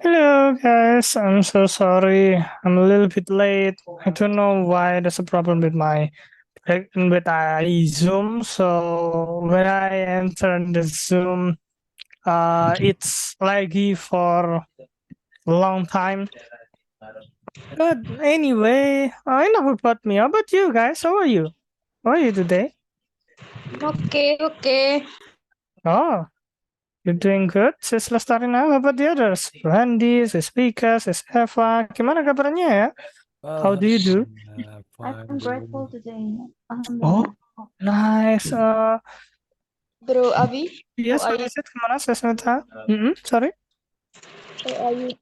Hello guys, I'm so sorry. I'm a little bit late. I don't know why there's a problem with my Zoom. So when I enter the Zoom, it's laggy for a long time. But anyway, enough about me. How about you guys? How are you? How are you today? Okay. Oh, you're doing good, Sis Lestarina. How about the others? Randy, Sis Pika, Sis Eva. Gimana kabarnya ya? How do you do? I'm grateful today. Oh, nice. Bro Abi, Yes, how are what you? is it? Kemana Sesmita? Sorry. How are you?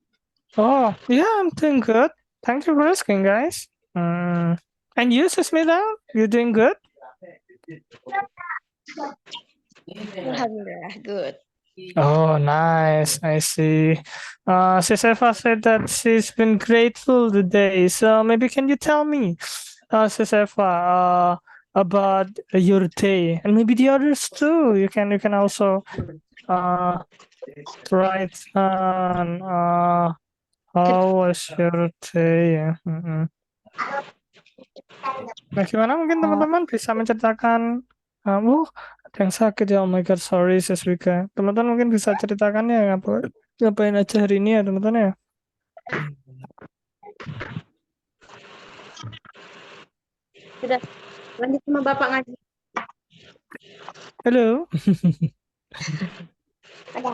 Oh, yeah, I'm doing good. Thank you for asking, guys. And you, Sesmita? You doing good? Alhamdulillah, good. Oh, nice. I see. Sis Eva said that she's been grateful today. So maybe can you tell me, Sis Eva, about your day, and maybe the others too. You can also write on how was your day? Nah, gimana mungkin teman-teman bisa menceritakan, ada yang sakit ya, oh my god, sorry Sis Wika. Teman-teman mungkin bisa ceritakan ya, ngapain aja hari ini ya teman-teman ya. Sudah lanjut sama Bapak ngaji. Halo. Ada.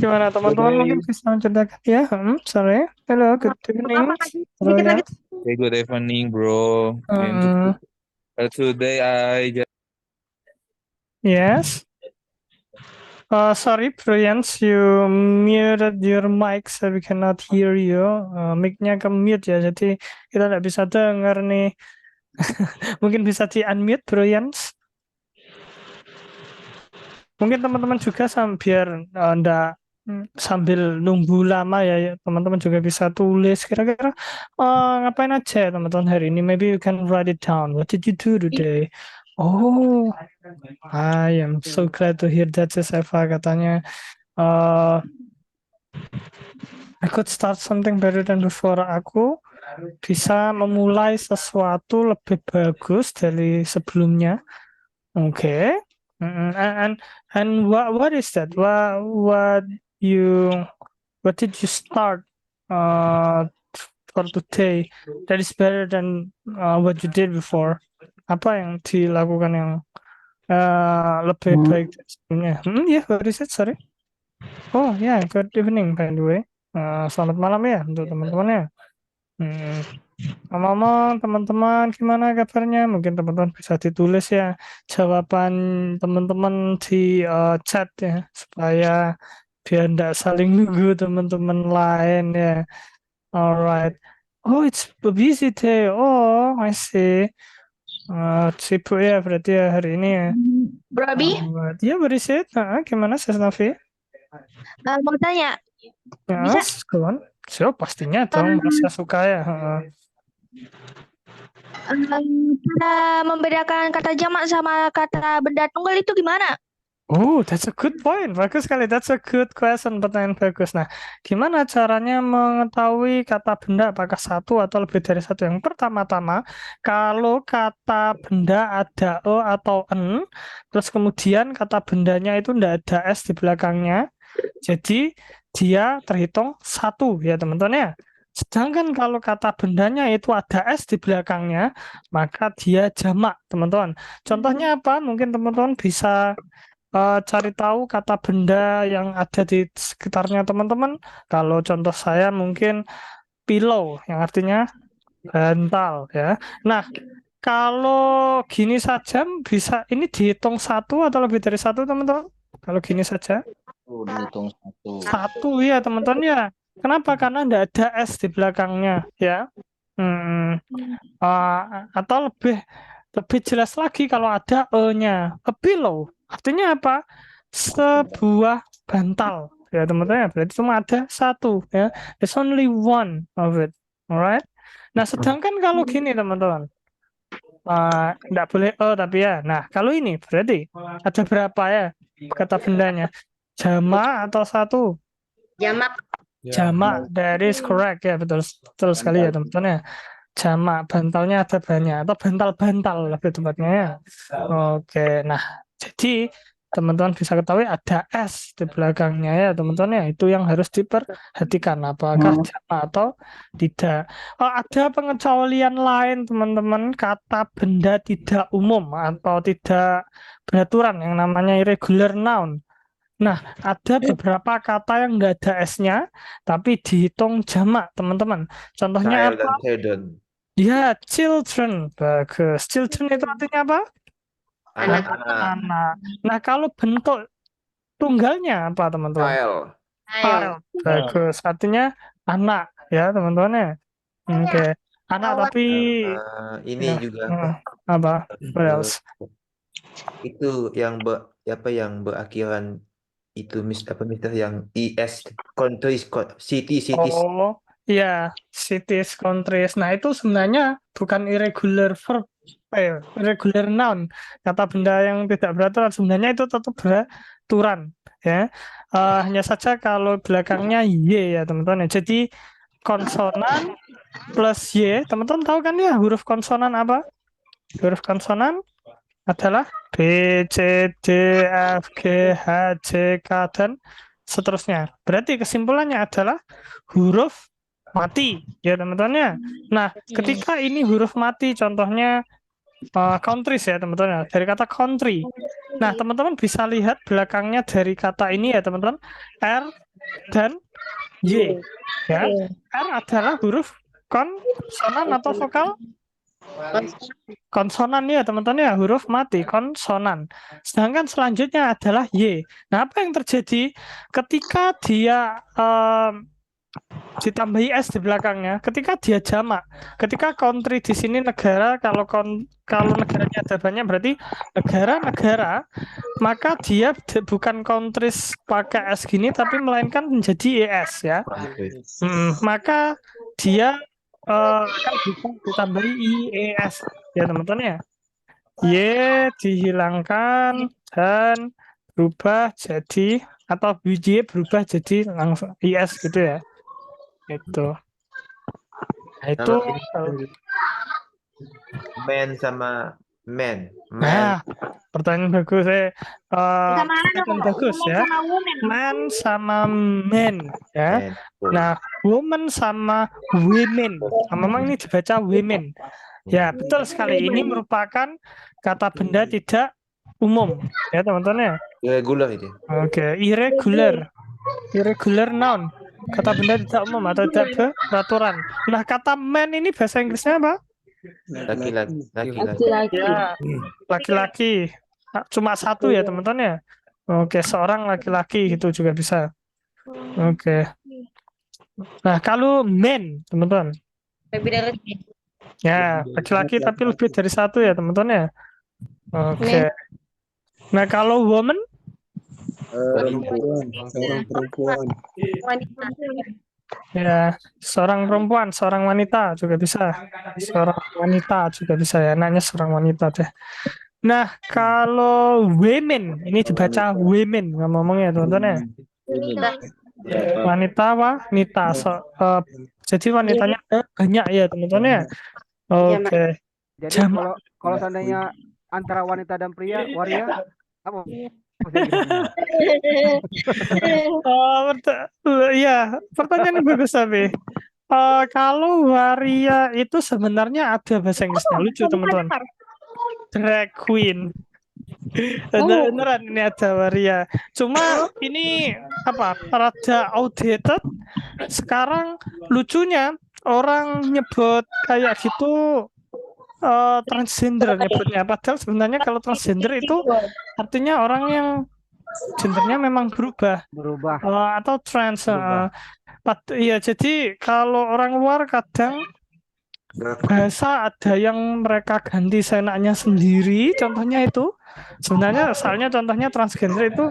Gimana teman-teman mungkin bisa menceritakan ya? Sorry. Hello, good evening. Bapak ngaji sedikit lagi. Hey, good evening, bro. And today I just Yes. Sorry, Priyans, you muted your mic, so we cannot hear you. Mic-nya ke mute ya, jadi kita nggak bisa dengar nih. Mungkin bisa di-unmute, Priyans. Mungkin teman-teman juga biar nggak sambil nunggu lama ya, teman-teman juga bisa tulis kira-kira ngapain aja ya teman-teman hari ini. Maybe you can write it down. What did you do today? Oh, I am so glad to hear that, Sis Eva. Katanya I could start something better than before. Aku bisa memulai sesuatu lebih bagus dari sebelumnya. Okay. And what is that? What did you start for today that is better than what you did before? Apa yang dilakukan yang lebih baik dari sebelumnya? Yeah, what is it? Sorry. Oh yeah, good evening by the way. Selamat malam ya untuk teman-teman ya. Ngomong teman-teman gimana kabarnya? Mungkin teman-teman bisa ditulis ya jawaban teman-teman di chat ya supaya biar tidak saling nunggu teman-teman lain ya. Alright. Oh, it's a busy day. Oh, I see. Sibuk ya berarti ya hari ini ya. Bro Abi, Dia berisit. Gimana Sis Nafi? mau tanya. Ya, Bisa? go on. So, pastinya dong, masa suka ya. Cara membedakan kata jamak sama kata benda tunggal itu gimana? Oh, that's a good point. Bagus sekali. That's a good question. Pertanyaan bagus. Nah, gimana caranya mengetahui kata benda apakah satu atau lebih dari satu? Yang pertama-tama, kalau kata benda ada e atau n, terus kemudian kata bendanya itu tidak ada s di belakangnya, jadi dia terhitung satu ya teman-teman ya. Sedangkan kalau kata bendanya itu ada s di belakangnya, maka dia jamak teman-teman. Contohnya apa? Mungkin teman-teman bisa cari tahu kata benda yang ada di sekitarnya teman-teman. Kalau contoh saya mungkin pillow yang artinya bantal ya. Nah, kalau gini saja bisa ini dihitung satu atau lebih dari satu teman-teman? Kalau gini saja dihitung satu ya teman-teman ya. Kenapa? Karena tidak ada S di belakangnya ya. Atau lebih jelas lagi kalau ada E-nya. A pillow. Artinya apa? Sebuah bantal. Ya teman-teman ya. Berarti cuma ada satu ya. There's only one of it. Alright. Nah, sedangkan kalau gini teman-teman, nggak boleh tapi ya. Nah, kalau ini berarti ada berapa ya kata bendanya? Jamak atau satu? Jamak. Jamak, that is correct ya, betul betul sekali ya teman-teman ya. Jamak, bantalnya ada banyak atau bantal-bantal lebih tepatnya ya. Oke, nah jadi teman-teman bisa ketahui ada S di belakangnya ya teman-teman ya. Itu yang harus diperhatikan apakah jamak atau tidak. Ada pengecualian lain teman-teman, kata benda tidak umum atau tidak beraturan yang namanya irregular noun. Nah, ada beberapa kata yang nggak ada S-nya, tapi dihitung jamak, teman-teman. Contohnya Child apa? dan children. Ya, children. Bagus. Children itu artinya apa? Anak-anak. Anak. Nah, kalau bentuk tunggalnya apa, teman-teman? Child. Child. Bagus. Artinya anak, ya, teman-teman ya. Oke. Anak, tapi Ini ya, juga apa? What eh, else? itu yang yang berakhiran itu mister yang is countries cities. Oh, iya, cities, countries. Nah, itu sebenarnya bukan irregular verb, irregular noun. Kata benda yang tidak beraturan sebenarnya itu tetap beraturan, ya. Hanya saja kalau belakangnya y ya, teman-teman. Jadi konsonan plus y, teman-teman tahu kan ya huruf konsonan apa? Huruf konsonan adalah B, C, D, F, G, H, J, K, dan seterusnya. Berarti kesimpulannya adalah huruf mati, ya teman-teman ya. Nah, ketika ini huruf mati, contohnya countries ya teman-teman, ya, dari kata country. Nah, teman-teman bisa lihat belakangnya dari kata ini ya teman-teman, R dan Y. Ya, R adalah huruf konsonan atau vokal konsonan ya teman-teman ya, huruf mati konsonan. Sedangkan selanjutnya adalah Y. Nah, apa yang terjadi ketika dia ditambahi S di belakangnya? Ketika dia jamak, ketika country di sini negara, kalau negaranya ada banyak berarti negara-negara, maka dia bukan countries pakai S gini tapi melainkan menjadi ES ya. Maka dia akan bisa ditambahi IES ya teman-teman ya. Y dihilangkan dan berubah jadi atau Y berubah jadi langsung IS gitu ya. Itu. Nah, itu Man sama man. nah, pertanyaan bagus pertanyaan bagus ya. Man sama men ya. Nah, woman sama women. Nah, memang ini dibaca women. Ya, betul sekali. Ini merupakan kata benda tidak umum. Ya, teman-teman ya. Irregular itu. Oke, irregular. Irregular noun. Kata benda tidak umum atau tidak beraturan. Nah, kata man ini bahasa Inggrisnya apa? Laki-laki. Ya, laki-laki. Cuma satu ya, teman-teman ya. Oke, seorang laki-laki gitu juga bisa. Oke. Nah, kalau men, teman-teman. Ya, laki-laki tapi lebih dari satu ya, teman-teman ya. Oke. Nah, kalau woman? Perempuan. Ya, seorang perempuan, seorang wanita juga bisa. Seorang wanita juga bisa ya, nanya seorang wanita deh. Nah, kalau women, ini dibaca women ngomongnya teman-teman ya. Wanita wanita. Jadi wanitanya banyak ya teman-teman ya. Oke. Jadi kalau seandainya antara wanita dan pria, waria apa? Iya, pertanyaan bagus tapi kalau waria itu sebenarnya ada bahasa Inggrisnya, lucu teman-teman. Drag queen. Beneran ini ada waria. Cuma ini apa? Rada outdated. Sekarang lucunya orang nyebut kayak gitu transgender nyebutnya. Padahal sebenarnya kalau transgender itu artinya orang yang gendernya memang berubah atau trans. Iya, jadi kalau orang luar kadang bahasa ada yang mereka ganti seenaknya sendiri. Contohnya itu sebenarnya asalnya contohnya transgender itu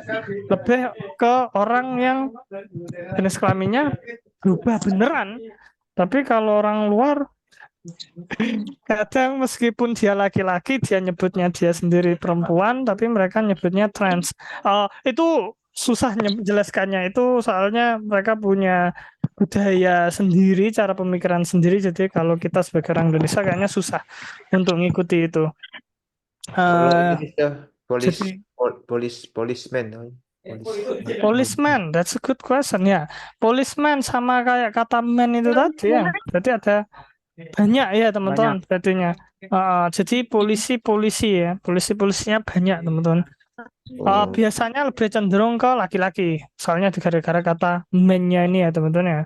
lebih ke orang yang jenis kelaminnya berubah beneran. Tapi kalau orang luar Kadang meskipun dia laki-laki, dia nyebutnya dia sendiri perempuan, tapi mereka nyebutnya trans. Itu susah menjelaskannya itu soalnya mereka punya budaya sendiri, cara pemikiran sendiri. Jadi kalau kita sebagai orang Indonesia kayaknya susah untuk ngikuti itu. Kalau Eh, ini Mister jadi policeman. policeman, that's a good question ya. Policeman sama kayak kata man itu tadi ya. Berarti ada banyak ya teman-teman. Berartinya. Jadi polisi ya, polisinya banyak teman-teman. Oh. Biasanya lebih cenderung ke laki-laki, soalnya gara-gara kata man-nya ini ya teman-teman ya.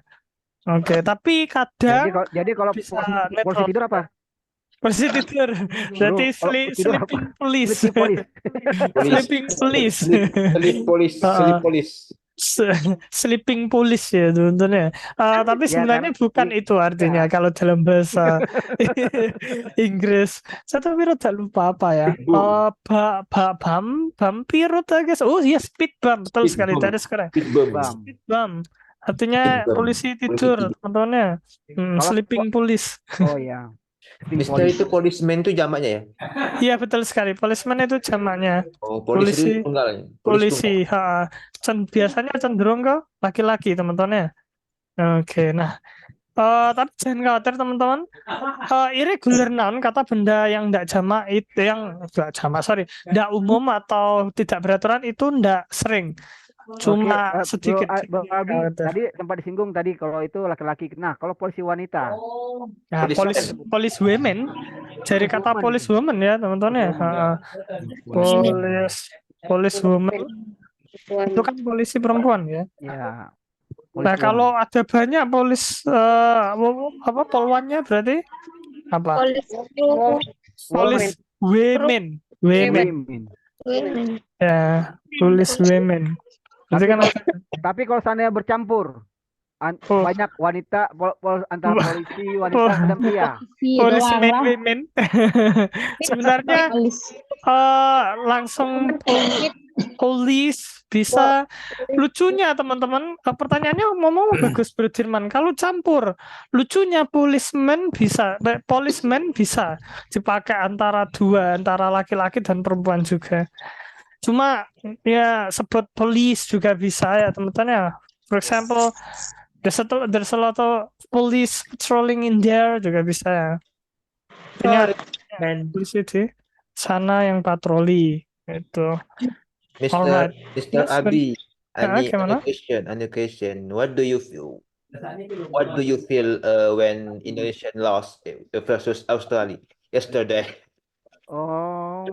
Oke, tapi kadang Jadi kalau bisa polisi netral. tidur apa? Polisi tidur, berarti Bro, kalau tidur apa? sleeping police, Sleeping police. sleeping police, Sleep police. sleeping police ya teman-teman ya. Tapi Ya, sebenarnya bukan itu artinya kalau dalam bahasa Inggris. Saya tapi rada lupa apa ya. Vampirut I guess. Oh iya, speed bump, betul Speed sekali bump. tadi sekarang. Speed bump. Bam. Speed bump. Artinya Speed bump. polisi tidur teman-teman ya. Kalau- Sleeping police. Oh ya. Sleeping Mister police. itu policeman itu jamaknya ya? Iya betul sekali. Policeman itu jamaknya. Oh, polisi itu tunggalnya. Polisi, biasanya cenderung ke laki-laki teman-teman ya. Oke, nah, tapi jangan khawatir teman-teman. Irregular noun, kata benda yang tidak jamak itu yang tidak jamak, tidak umum atau tidak beraturan itu tidak sering, cuma Oke, sedikit. Bro Abi, Khawatir. tadi sempat disinggung tadi kalau itu laki-laki. Nah, kalau polisi wanita. Nah, police women, dari kata police woman ya teman-teman ya. Police woman itu kan polisi perempuan ya. Ya. Nah, kalau ada banyak polwannya berarti apa? Police women. Ya, police women. Berarti kan Tapi kalau seandainya bercampur banyak wanita antara polisi wanita dan pria. policemen women. Sebenarnya langsung police bisa. Lucunya teman-teman, pertanyaannya ngomong bagus Bro Dirman. Kalau campur, lucunya policeman bisa dipakai antara laki-laki dan perempuan juga. Cuma ya sebut police juga bisa ya teman-teman ya. For example, there's a lot of police patrolling in there juga bisa ya. Ini polisi di sana yang patroli itu. Mr. Yes, Abi, gimana? any question. What do you feel when Indonesia lost versus Australia yesterday? Oh,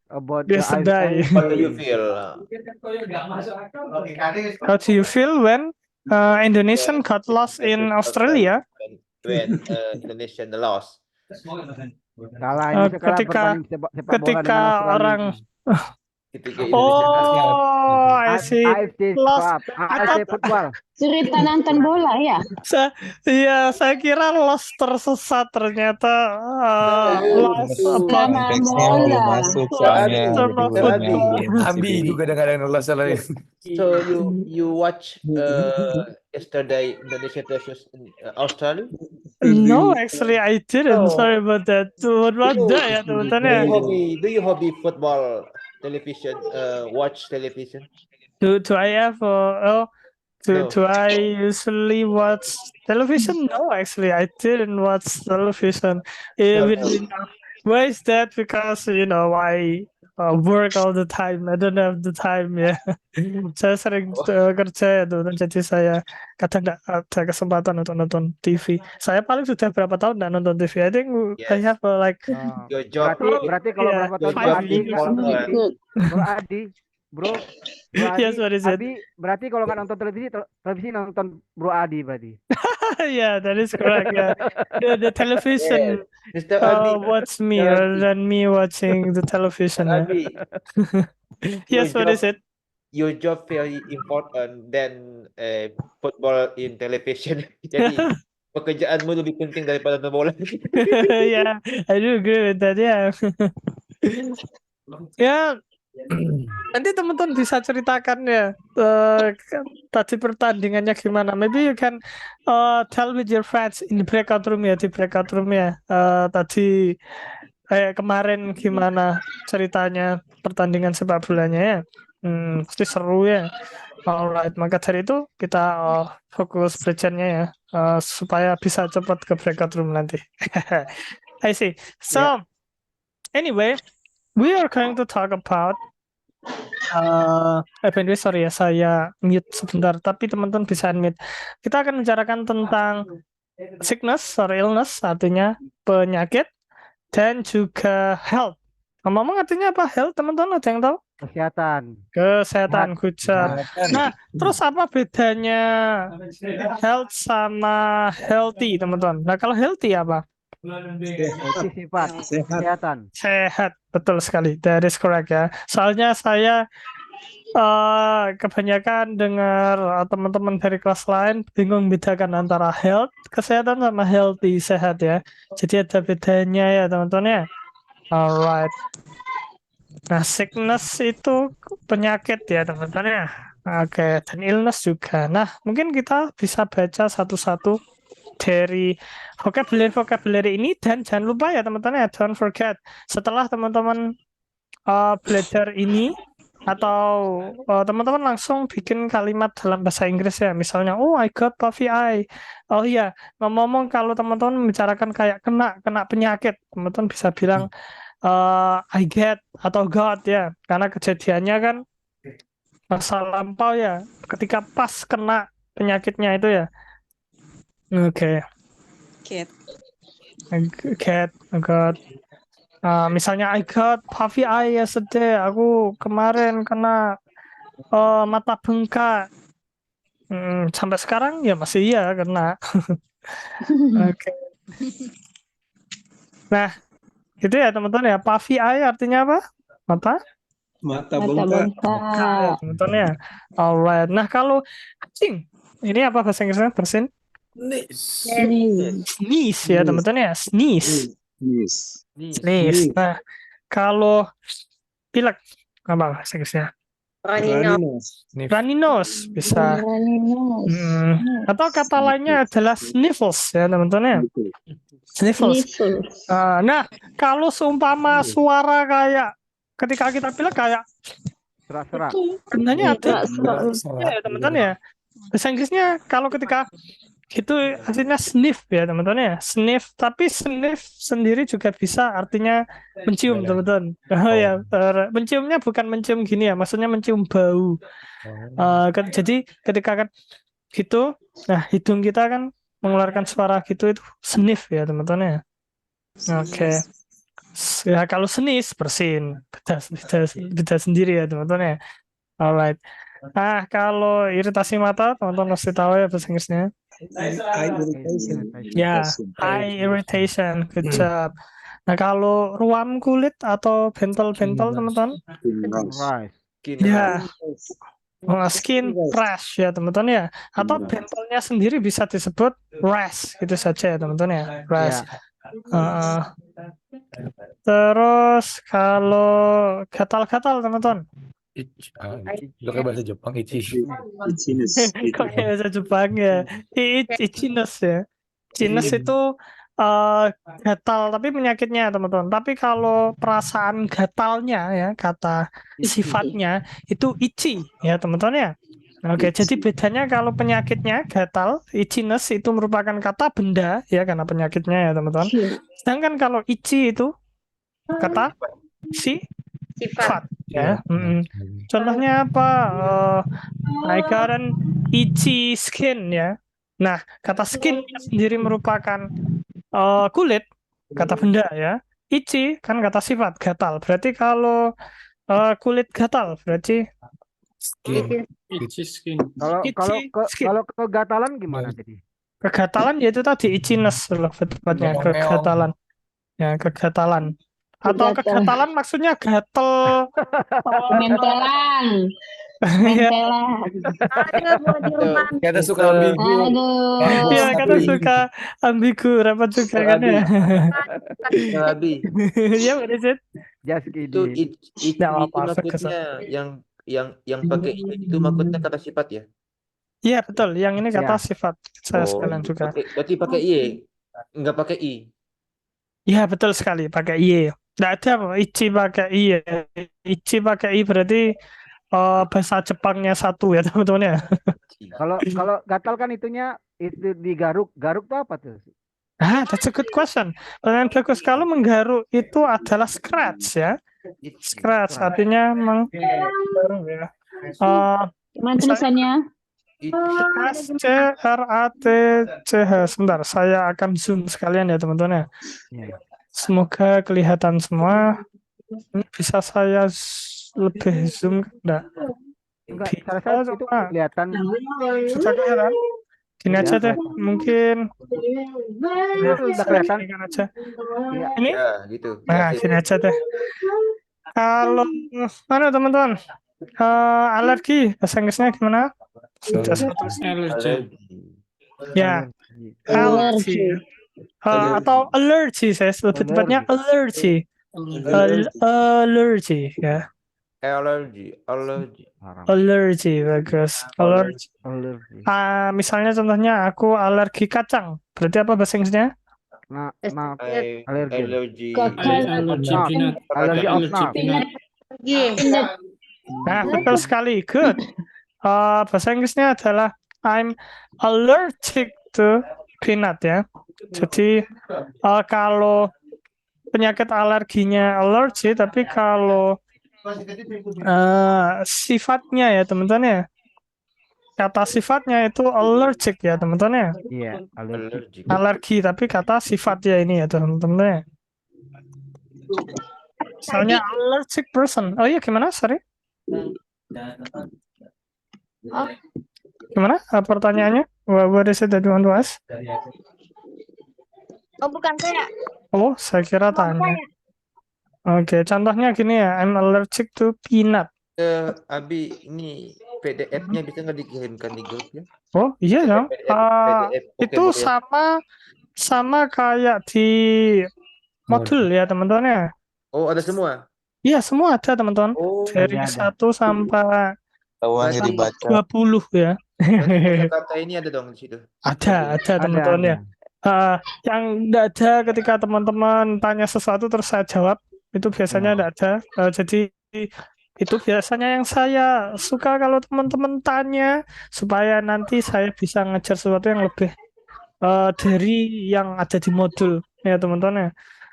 about Yesterday. What do you feel? How do you feel when Indonesian got lost in Australia? When Indonesia lost. Ketika orang I see. Lost. Football. Cerita nonton bola ya? Saya kira lost tersesat ternyata. Lost Konteksnya belum masuk soalnya. Abi juga kadang-kadang lost lain. So you watch yesterday Indonesia versus Australia? No, actually I didn't. Sorry about that. What about that ya teman-teman? Do you hobby football television? Watch television? Do I ever? Do I usually watch television? No, actually, I didn't watch television. Why is that? Because I work all the time. I don't have the time ya. Saya sering kerja ya tuh, jadi saya kadang nggak ada kesempatan untuk nonton TV. Saya paling sudah berapa tahun nggak nonton TV. I think I have Your job. Berarti kalau berapa tahun Bro Adi, Yes, what is it? Abi, berarti kalau nggak nonton televisi nonton Bro Adi berarti. Yeah, that is correct. Yeah, the television Mr. Abi, watch me rather than me watching the television. Yeah. Abi, Yes, what is it? your job very important than football in television. Jadi pekerjaanmu lebih penting daripada nonton bola. Yeah, I do agree with that. Yeah. Yeah. Nanti teman-teman bisa ceritakan ya tadi pertandingannya gimana. Maybe you can tell with your friends in the breakout room ya, di breakout room ya. Tadi kayak kemarin gimana ceritanya pertandingan sepak bolanya ya. Pasti seru ya. Alright, maka dari itu kita fokus belajarnya ya, supaya bisa cepat ke breakout room nanti. I see. So, anyway, we are going to talk about anyway, sorry ya, saya mute sebentar, tapi teman-teman bisa unmute. Kita akan bicarakan tentang sickness or illness, artinya penyakit, dan juga health. Ngomong artinya apa health, teman-teman? Ada yang tahu? Kesehatan, good job. Nah, terus apa bedanya health sama healthy, teman-teman? Nah, kalau healthy apa? Sifat kesehatan. Sehat, betul sekali. That is correct ya. Soalnya saya kebanyakan dengar teman-teman dari kelas lain bingung bedakan antara health, kesehatan sama healthy, sehat ya. Jadi ada bedanya ya teman-teman ya. Alright. Nah, sickness itu penyakit ya teman-teman ya. Oke, dan illness juga. Nah, mungkin kita bisa baca satu-satu dari vocabulary ini, dan jangan lupa ya teman-teman ya, don't forget setelah teman-teman belajar ini atau teman-teman langsung bikin kalimat dalam bahasa Inggris ya, misalnya I got puffy eye. Oh iya, ngomong-ngomong kalau teman-teman membicarakan kayak kena penyakit, teman-teman bisa bilang I get atau got ya, karena kejadiannya kan masa lampau ya, ketika pas kena penyakitnya itu ya. Oke. Got. Misalnya I got puffy eye yesterday. Aku kemarin kena mata bengkak. Sampai sekarang ya masih iya kena. Oke. Nah, itu ya teman-teman ya. Puffy eye artinya apa? Mata bengkak ya teman-teman ya. Alright. Nah, kalau kucing, ini apa bahasa Inggrisnya? Bersin? Sneeze ya teman-teman ya. Sneeze. Nah, kalau pilek apa bahasa Inggrisnya? Runny nose bisa. Atau kata lainnya adalah sniffles ya teman-teman ya. Sniffles. Nah, kalau seumpama suara kayak ketika kita pilek kayak Serak-serak. sebenarnya ya teman-teman ya. Bahasa Inggrisnya kalau ketika itu artinya sniff ya teman-teman ya. Sniff, tapi sniff sendiri juga bisa artinya mencium teman-teman. Ya, menciumnya bukan mencium gini ya, maksudnya mencium bau. Jadi ketika kan gitu, nah hidung kita kan mengeluarkan suara gitu, itu sniff ya teman-teman ya. Oke. Ya kalau sneeze bersin, beda sendiri ya teman-teman ya. Alright. Nah, kalau iritasi mata, teman-teman mesti tahu ya bahasa Inggrisnya. Ya, eye irritation. Good job. Nah, kalau ruam kulit atau bentol-bentol, teman-teman. Ya, skin rash ya, teman-teman ya. Atau bentolnya sendiri bisa disebut rash, gitu saja ya, teman-teman ya. Rash. Terus kalau gatal-gatal, teman-teman. Udah kayak bahasa Jepang, Kok kayak bahasa Jepang ya? Itchiness ya. Itchiness itu gatal, tapi penyakitnya teman-teman. Tapi kalau perasaan gatalnya ya, kata sifatnya itu itchy ya teman-teman ya. Oke, jadi bedanya kalau penyakitnya gatal, itchiness itu merupakan kata benda ya, karena penyakitnya ya teman-teman. Sedangkan kalau itchy itu kata sifat ya. Contohnya apa? I got an itchy skin ya. Nah, kata skin sendiri merupakan kulit, kata benda ya. Itchy kan kata sifat, gatal. Berarti kalau kulit gatal berarti skin. Kalau kegatalan gimana jadi? Kegatalan yaitu tadi itchiness loh, tepatnya kegatalan. Ya, kegatalan. Atau kegatalan maksudnya gatel. Mentelan. Kata suka ambigu. Iya, kata suka ambigu, rapat juga kan ya. Iya, what is it? Just Itu kidding. itu Nggak apa-apa, maksudnya yang pakai itu maksudnya kata sifat ya? Iya betul, yang ini kata Ya. sifat saya Oh, sekalian juga. berarti pakai y, nggak pakai i. Iya betul sekali, pakai y. Nggak ada apa, ichi pakai i ya. Ichi pakai i berarti bahasa Jepangnya satu ya teman-teman ya. Kalau gatal kan itunya itu digaruk. Garuk tuh apa tuh? Ah, that's a good question. Pertanyaan bagus. Kalau menggaruk itu adalah scratch ya. Scratch artinya menggaruk ya. Gimana tulisannya? SCRATCH. Sebentar, saya akan zoom sekalian ya teman-teman ya. Ya. Semoga kelihatan semua. Ini bisa saya lebih zoom enggak? Enggak, saya rasa itu kelihatan. Bisa kelihatan? Gini aja deh, mungkin Itu udah kelihatan. Gini aja. Iya. Ini? Ya, gitu. Nah, gini aja deh. Kalau mana teman-teman? Alergi bahasa Inggrisnya gimana? Sudah saya tulis. Ya, alergi. Atau allergy, saya lebih tepatnya allergy. Allergy ya. Allergy bagus. Allergy. Misalnya contohnya aku alergi kacang. Berarti apa bahasa Inggrisnya? Allergy. Allergy of nut. Nah, betul sekali. Good. Bahasa Inggrisnya adalah I'm allergic to peanut ya. Jadi kalau penyakit alerginya allergi, tapi kalau sifatnya ya teman-teman ya, kata sifatnya itu allergic ya teman-teman ya. Iya, allergic. Alergi tapi kata sifat ya ini ya teman-teman ya. Misalnya allergic person. Oh iya gimana? Sorry. Gimana pertanyaannya? What is it that you want to ask? Oh, bukan saya. Oh, saya kira tanya. Oke, contohnya gini ya, I'm allergic to peanut. Abi, ini PDF-nya bisa nggak dikirimkan di grup ya? Oh iya dong. PDF, Itu sama kayak di modul ya teman-teman ya. Oh, ada semua? Iya semua ada teman-teman. Oh, Dari ada. 1 sampai Tahuan jadi baca. 20 ya. kata ini ada dong di situ. Ada teman-teman ya. Yang enggak ada ketika teman-teman tanya sesuatu terus saya jawab itu biasanya enggak ada. Jadi itu biasanya yang saya suka kalau teman-teman tanya supaya nanti saya bisa ngejar sesuatu yang lebih dari yang ada di modul ya teman-teman ya.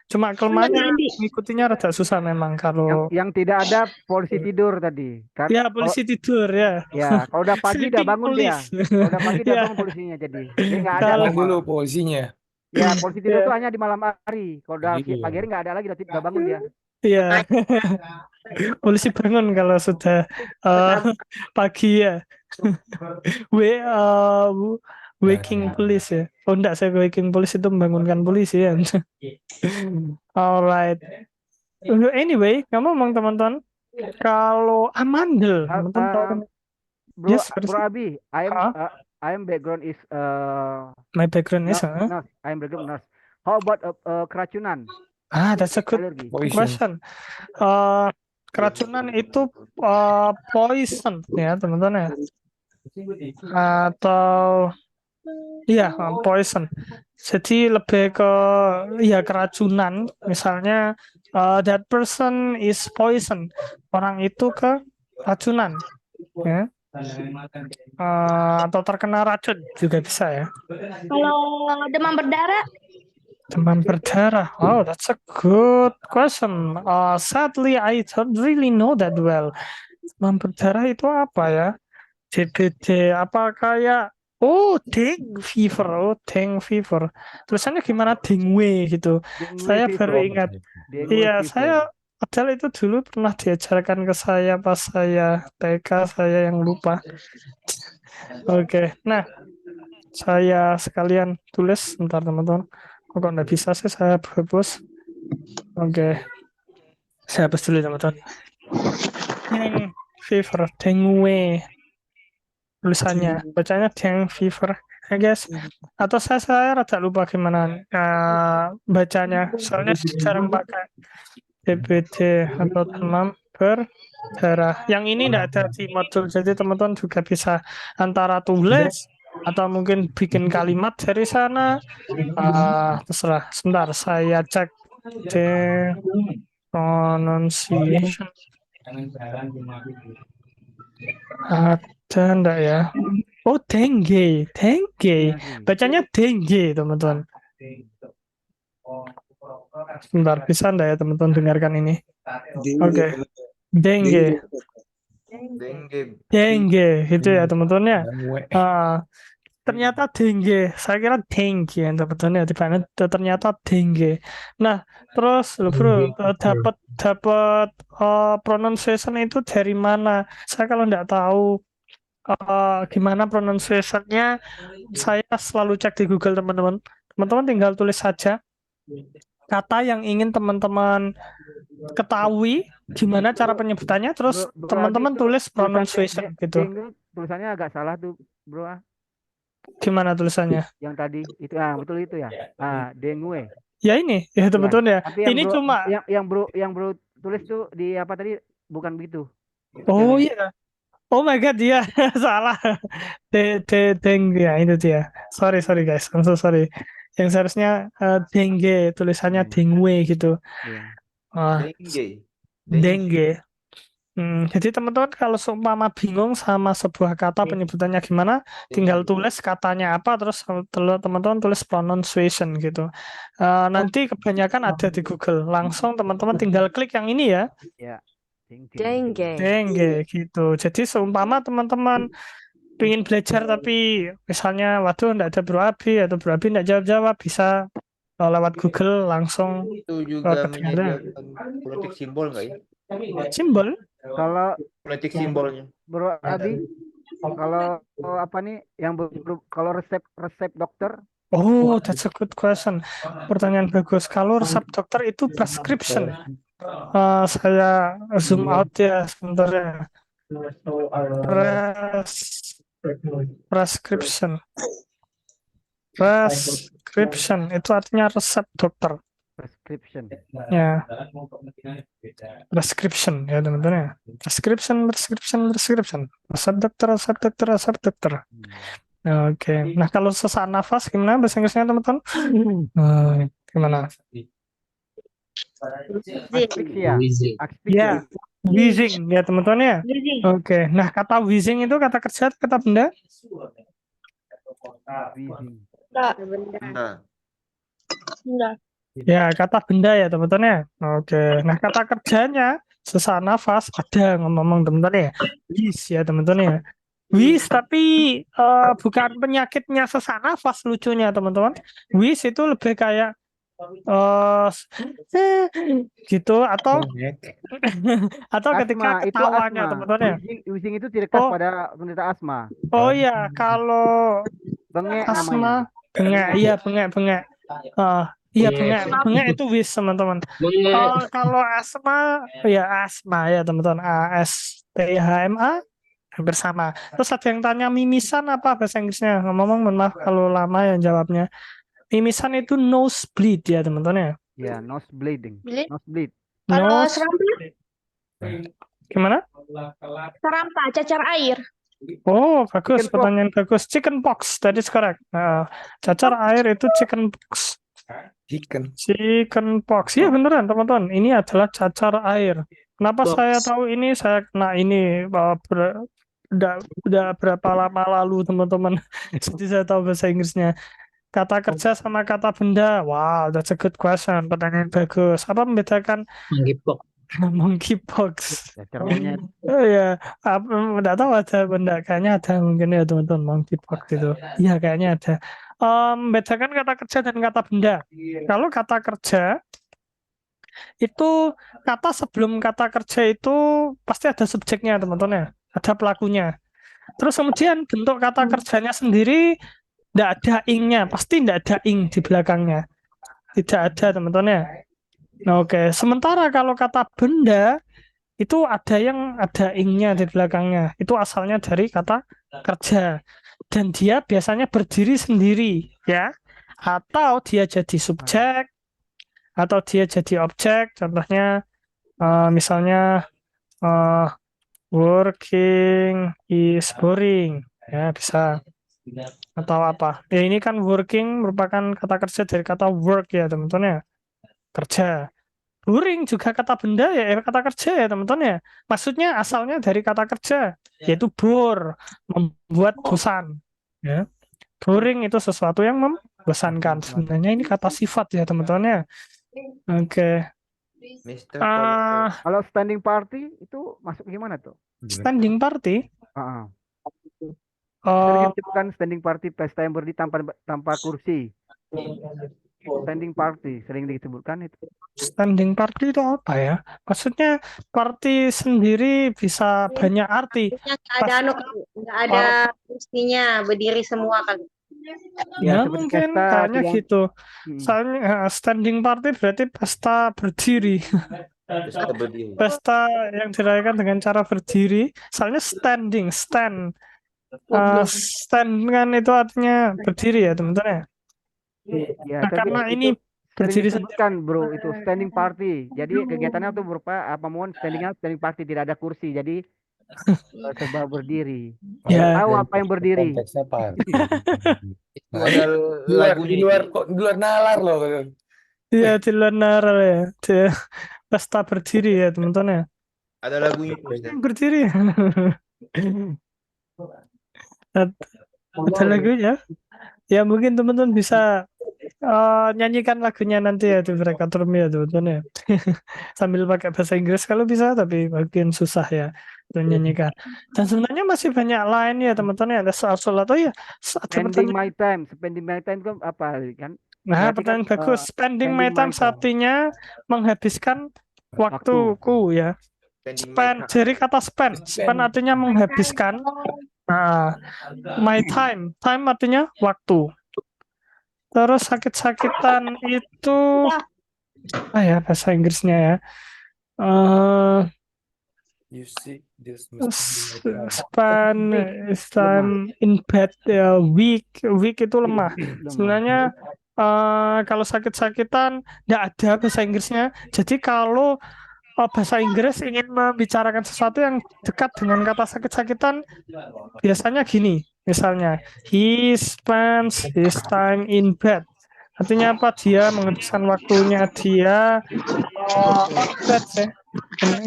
Cuma kelemahannya mengikutinya rada susah memang kalau Yang tidak ada polisi tidur tadi. ya polisi tidur ya. Ya, kalau udah pagi udah Sleeping bangun dia. police. Kalau udah pagi udah Ya. bangun polisinya jadi. Dia nggak ada. Kalau- Dulu polisinya. Ya, polisi tidur tuh hanya di malam hari. Kalau udah Iya. pagi hari nggak ada lagi, udah bangun dia. Iya. Polisi bangun kalau sudah pagi ya. Waking police ya. Oh enggak, saya waking police itu membangunkan polisi ya. Alright. Anyway, ngomong teman-teman, kalau amandel, teman-teman tahu kan? Bro, Yes, Bro Abi, I am background is My background is nurse. I am background nurse. How about keracunan? that's a good Allergy. question. Keracunan itu poison ya teman-teman ya. Atau iya poison. Jadi lebih ke ya keracunan. Misalnya that person is poison. Orang itu keracunan. Ya. Atau terkena racun juga bisa ya. Kalau demam berdarah, Demam berdarah. Oh, that's a good question. Sadly, I don't really know that well. Demam berdarah itu apa ya? DBD apa kayak dengue fever. Oh, dengue fever. Tulisannya gimana? Dengue gitu. Saya baru ingat. Iya, saya padahal itu dulu pernah diajarkan ke saya pas saya TK, saya yang lupa. Oke, nah saya sekalian tulis sebentar teman-teman. Kok nggak bisa sih saya hapus? Oke, saya hapus dulu teman-teman. Dengue fever, dengue. Tulisannya bacanya dengue fever, I guess. Atau saya rada lupa gimana bacanya. Soalnya jarang pakai DBD atau demam berdarah. Yang ini tidak ada di modul, jadi teman-teman juga bisa antara tulis atau mungkin bikin kalimat dari sana. Terserah. Sebentar, saya cek the pronunciation. Ada enggak ya? Oh, dengue. Bacanya dengue, teman-teman. Sebentar, bisa enggak ya teman-teman dengarkan ini? Oke. Dengue, gitu ya teman-teman ya. Ternyata dengue. Saya kira dengue ya teman-teman ya. Ternyata dengue. Nah, terus bro, dapat pronunciation itu dari mana? Saya kalau enggak tahu gimana pronunciation-nya, saya selalu cek di Google teman-teman. Teman-teman tinggal tulis saja kata yang ingin teman-teman ketahui gimana cara penyebutannya, terus Bro, teman-teman Adi, tulis tulisan pronunciation gitu. dengue tulisannya agak salah tuh, bro. Gimana tulisannya? Yang tadi itu, betul itu ya. Dengue. Ya ini, ya teman-teman ya. Tapi yang Ini bro, cuma yang bro tulis tuh di apa tadi bukan begitu. oh iya. Oh my God, dia salah. Dengue ya, itu dia. Sorry guys, I'm so sorry. Yang seharusnya dengue, tulisannya dengue gitu. Dengue. Jadi teman-teman kalau seumpama bingung sama sebuah kata penyebutannya gimana, tinggal tulis katanya apa, terus teman-teman tulis pronunciation gitu. Nanti kebanyakan ada di Google. Langsung teman-teman tinggal klik yang ini ya. Dengue gitu. Jadi seumpama teman-teman ingin belajar tapi misalnya waduh enggak ada Bro Abi atau Bro Abi enggak jawab-jawab, bisa lewat Google langsung Itu juga kedengaran. menyediakan fonetik simbol nggak ya? Simbol? Kalau Fonetik simbolnya. Bro Abi, kalau apa nih yang kalau resep dokter? Oh, that's a good question. Pertanyaan bagus. Kalau resep dokter itu prescription. Saya zoom out ya sebentar ya. Prescription itu artinya resep dokter. Prescription. Ya. Prescription ya teman-teman ya. Prescription. Resep dokter. Oke. Nah, kalau sesak nafas gimana bahasa Inggrisnya teman-teman? Gimana? Ya, wheezing ya teman-teman ya. Oke. Nah, kata wheezing itu kata kerja atau kata benda? Ya, kata benda ya teman-teman ya. Oke. Nah, kata kerjanya sesak nafas ada ngomong teman-teman ya. Wheeze ya teman-teman ya. Wheeze tapi bukan penyakitnya sesak nafas, lucunya teman-teman. Wheeze itu lebih kayak gitu atau ketika ketawanya teman-teman ya. Wheezing itu tidak khas pada penderita asma. Oh iya, kalau bengek asma, bengek. Iya, bengek itu wheeze teman-teman. Kalau asma ya teman-teman. ASTHMA hampir sama. Terus ada yang tanya mimisan apa bahasa Inggrisnya? Ngomong mohon maaf kalau lama yang jawabnya. Mimisan itu nosebleed ya teman-teman ya. Ya, nose bleeding. Nosebleed. Kalau serampa? Gimana? Serampa, cacar air. Oh, bagus, pertanyaan bagus. Chicken pox, that is correct. Cacar air itu chicken pox. Chicken pox. Ya beneran teman-teman. Ini adalah cacar air. Kenapa saya tahu ini? Saya kena ini udah berapa lama lalu teman-teman. Jadi saya tahu bahasa Inggrisnya. Kata kerja sama kata benda. Wow, that's a good question. Pertanyaan bagus. Apa membedakan monkeypox? Ya, enggak tahu ada benda. Kayaknya ada mungkin ya teman-teman, monkeypox itu. Iya, kayaknya ada. Membedakan kata kerja dan kata benda. Kalau kata kerja itu kata sebelum kata kerja itu pasti ada subjeknya teman-teman ya, ada pelakunya. Terus kemudian bentuk kata kerjanya sendiri tidak ada ing-nya, pasti tidak ada ing di belakangnya, tidak ada teman-teman ya. Oke, sementara kalau kata benda itu ada yang ada ing-nya di belakangnya, itu asalnya dari kata kerja dan dia biasanya berdiri sendiri ya, atau dia jadi subjek atau dia jadi objek. Contohnya Misalnya working is boring, ya bisa. Atau apa? Ya ini kan working merupakan kata kerja dari kata work ya teman-teman ya, kerja. Boring juga kata benda ya, kata kerja ya teman-teman ya. Maksudnya asalnya dari kata kerja, yaitu bore, membuat bosan. Ya. Boring itu sesuatu yang membosankan. Sebenarnya ini kata sifat ya teman-teman ya. Oke. Mr. Collector. Kalau standing party itu masuk gimana tuh? Standing party. Ah, Sering eh disebutkan standing party pesta yang berdiri tanpa kursi. Standing party sering disebutkan itu. Standing party itu apa ya? Maksudnya party sendiri bisa banyak arti. Nggak ada nggak ada kursinya, berdiri semua kali. Ya, seperti mungkin pesta kayaknya tidak- gitu. Soalnya standing party berarti pesta berdiri. Pesta berdiri. Pesta yang dirayakan dengan cara berdiri. Soalnya stand. Stand kan itu artinya berdiri ya teman-teman ya. Ya, Nah, tapi karena itu ini sering berdiri disebutkan bro, itu standing party. Jadi kegiatannya tuh berupa apa mohon standing party, tidak ada kursi. Jadi serba berdiri. Ya. Tahu apa yang berdiri? Konteksnya party. Itu ada lagunya di luar itu. kok di luar nalar loh. Iya, di luar nalar ya. Pesta berdiri ya teman-teman ya. Ada lagunya itu, Mister. Berdiri. Ada lagunya. Ya mungkin teman-teman bisa nyanyikan lagunya nanti ya di Mereka Room ya teman-teman ya. Sambil pakai bahasa Inggris kalau bisa, tapi bagian susah ya untuk nyanyikan. Dan sebenarnya masih banyak lain ya teman-teman ya. Ada soal-soal atau ya ada Spending pertanyaan. my time itu apa kan? Nah, Berarti pertanyaan kan, bagus. Spending my time artinya menghabiskan waktuku ya. Spending my Spend, time. jadi kata spend. Spend artinya menghabiskan. Nah, my time. Time artinya waktu. Terus sakit-sakitan itu ya bahasa Inggrisnya ya. You see this Spend time in bed ya, weak itu lemah. Sebenarnya kalau sakit-sakitan nggak ada bahasa Inggrisnya. Jadi kalau bahasa Inggris ingin membicarakan sesuatu yang dekat dengan kata sakit-sakitan, biasanya gini, misalnya he spends his time in bed. Artinya apa? Dia menghabiskan waktunya dia on bed ya.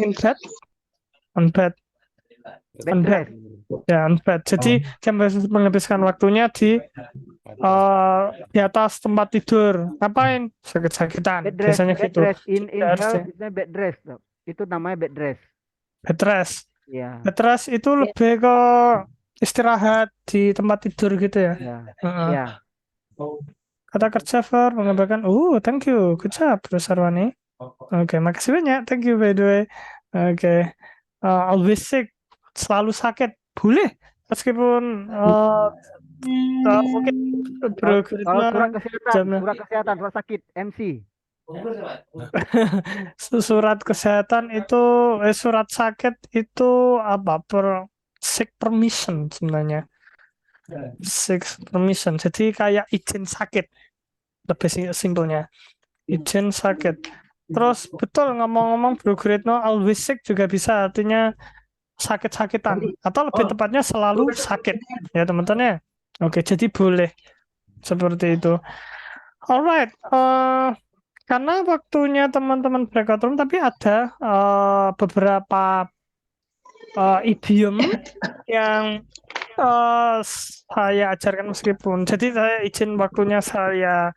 In bed? On bed. On bed. Ya, on bed. Jadi dia menghabiskan waktunya di atas tempat tidur. Ngapain? Sakit-sakitan. Bed rest, Biasanya gitu. in Tidak harus health ya. itu bed rest. Itu namanya bed rest. Bed rest. Ya. Bed rest itu lebih ke istirahat di tempat tidur gitu ya. Ya. Heeh. Ya. Kata kerja for menggambarkan, thank you, good job, Terus Arwani. Oke, makasih banyak, thank you by the way. Oke, always sick, selalu sakit, boleh, meskipun mungkin Kalau berulang surat kesehatan, surat sakit, MC. surat kesehatan itu surat sakit itu apa? Sick permission sebenarnya. Sick permission. Jadi kayak izin sakit. Lebih simpelnya. Izin sakit. Terus betul ngomong-ngomong Bro Gretno, always sick juga bisa artinya sakit-sakitan atau lebih tepatnya selalu sakit ya teman-teman ya. Oke, jadi boleh seperti itu. Alright, karena waktunya teman-teman breakout room, tapi ada beberapa idiom yang saya ajarkan meskipun. Jadi saya izin waktunya saya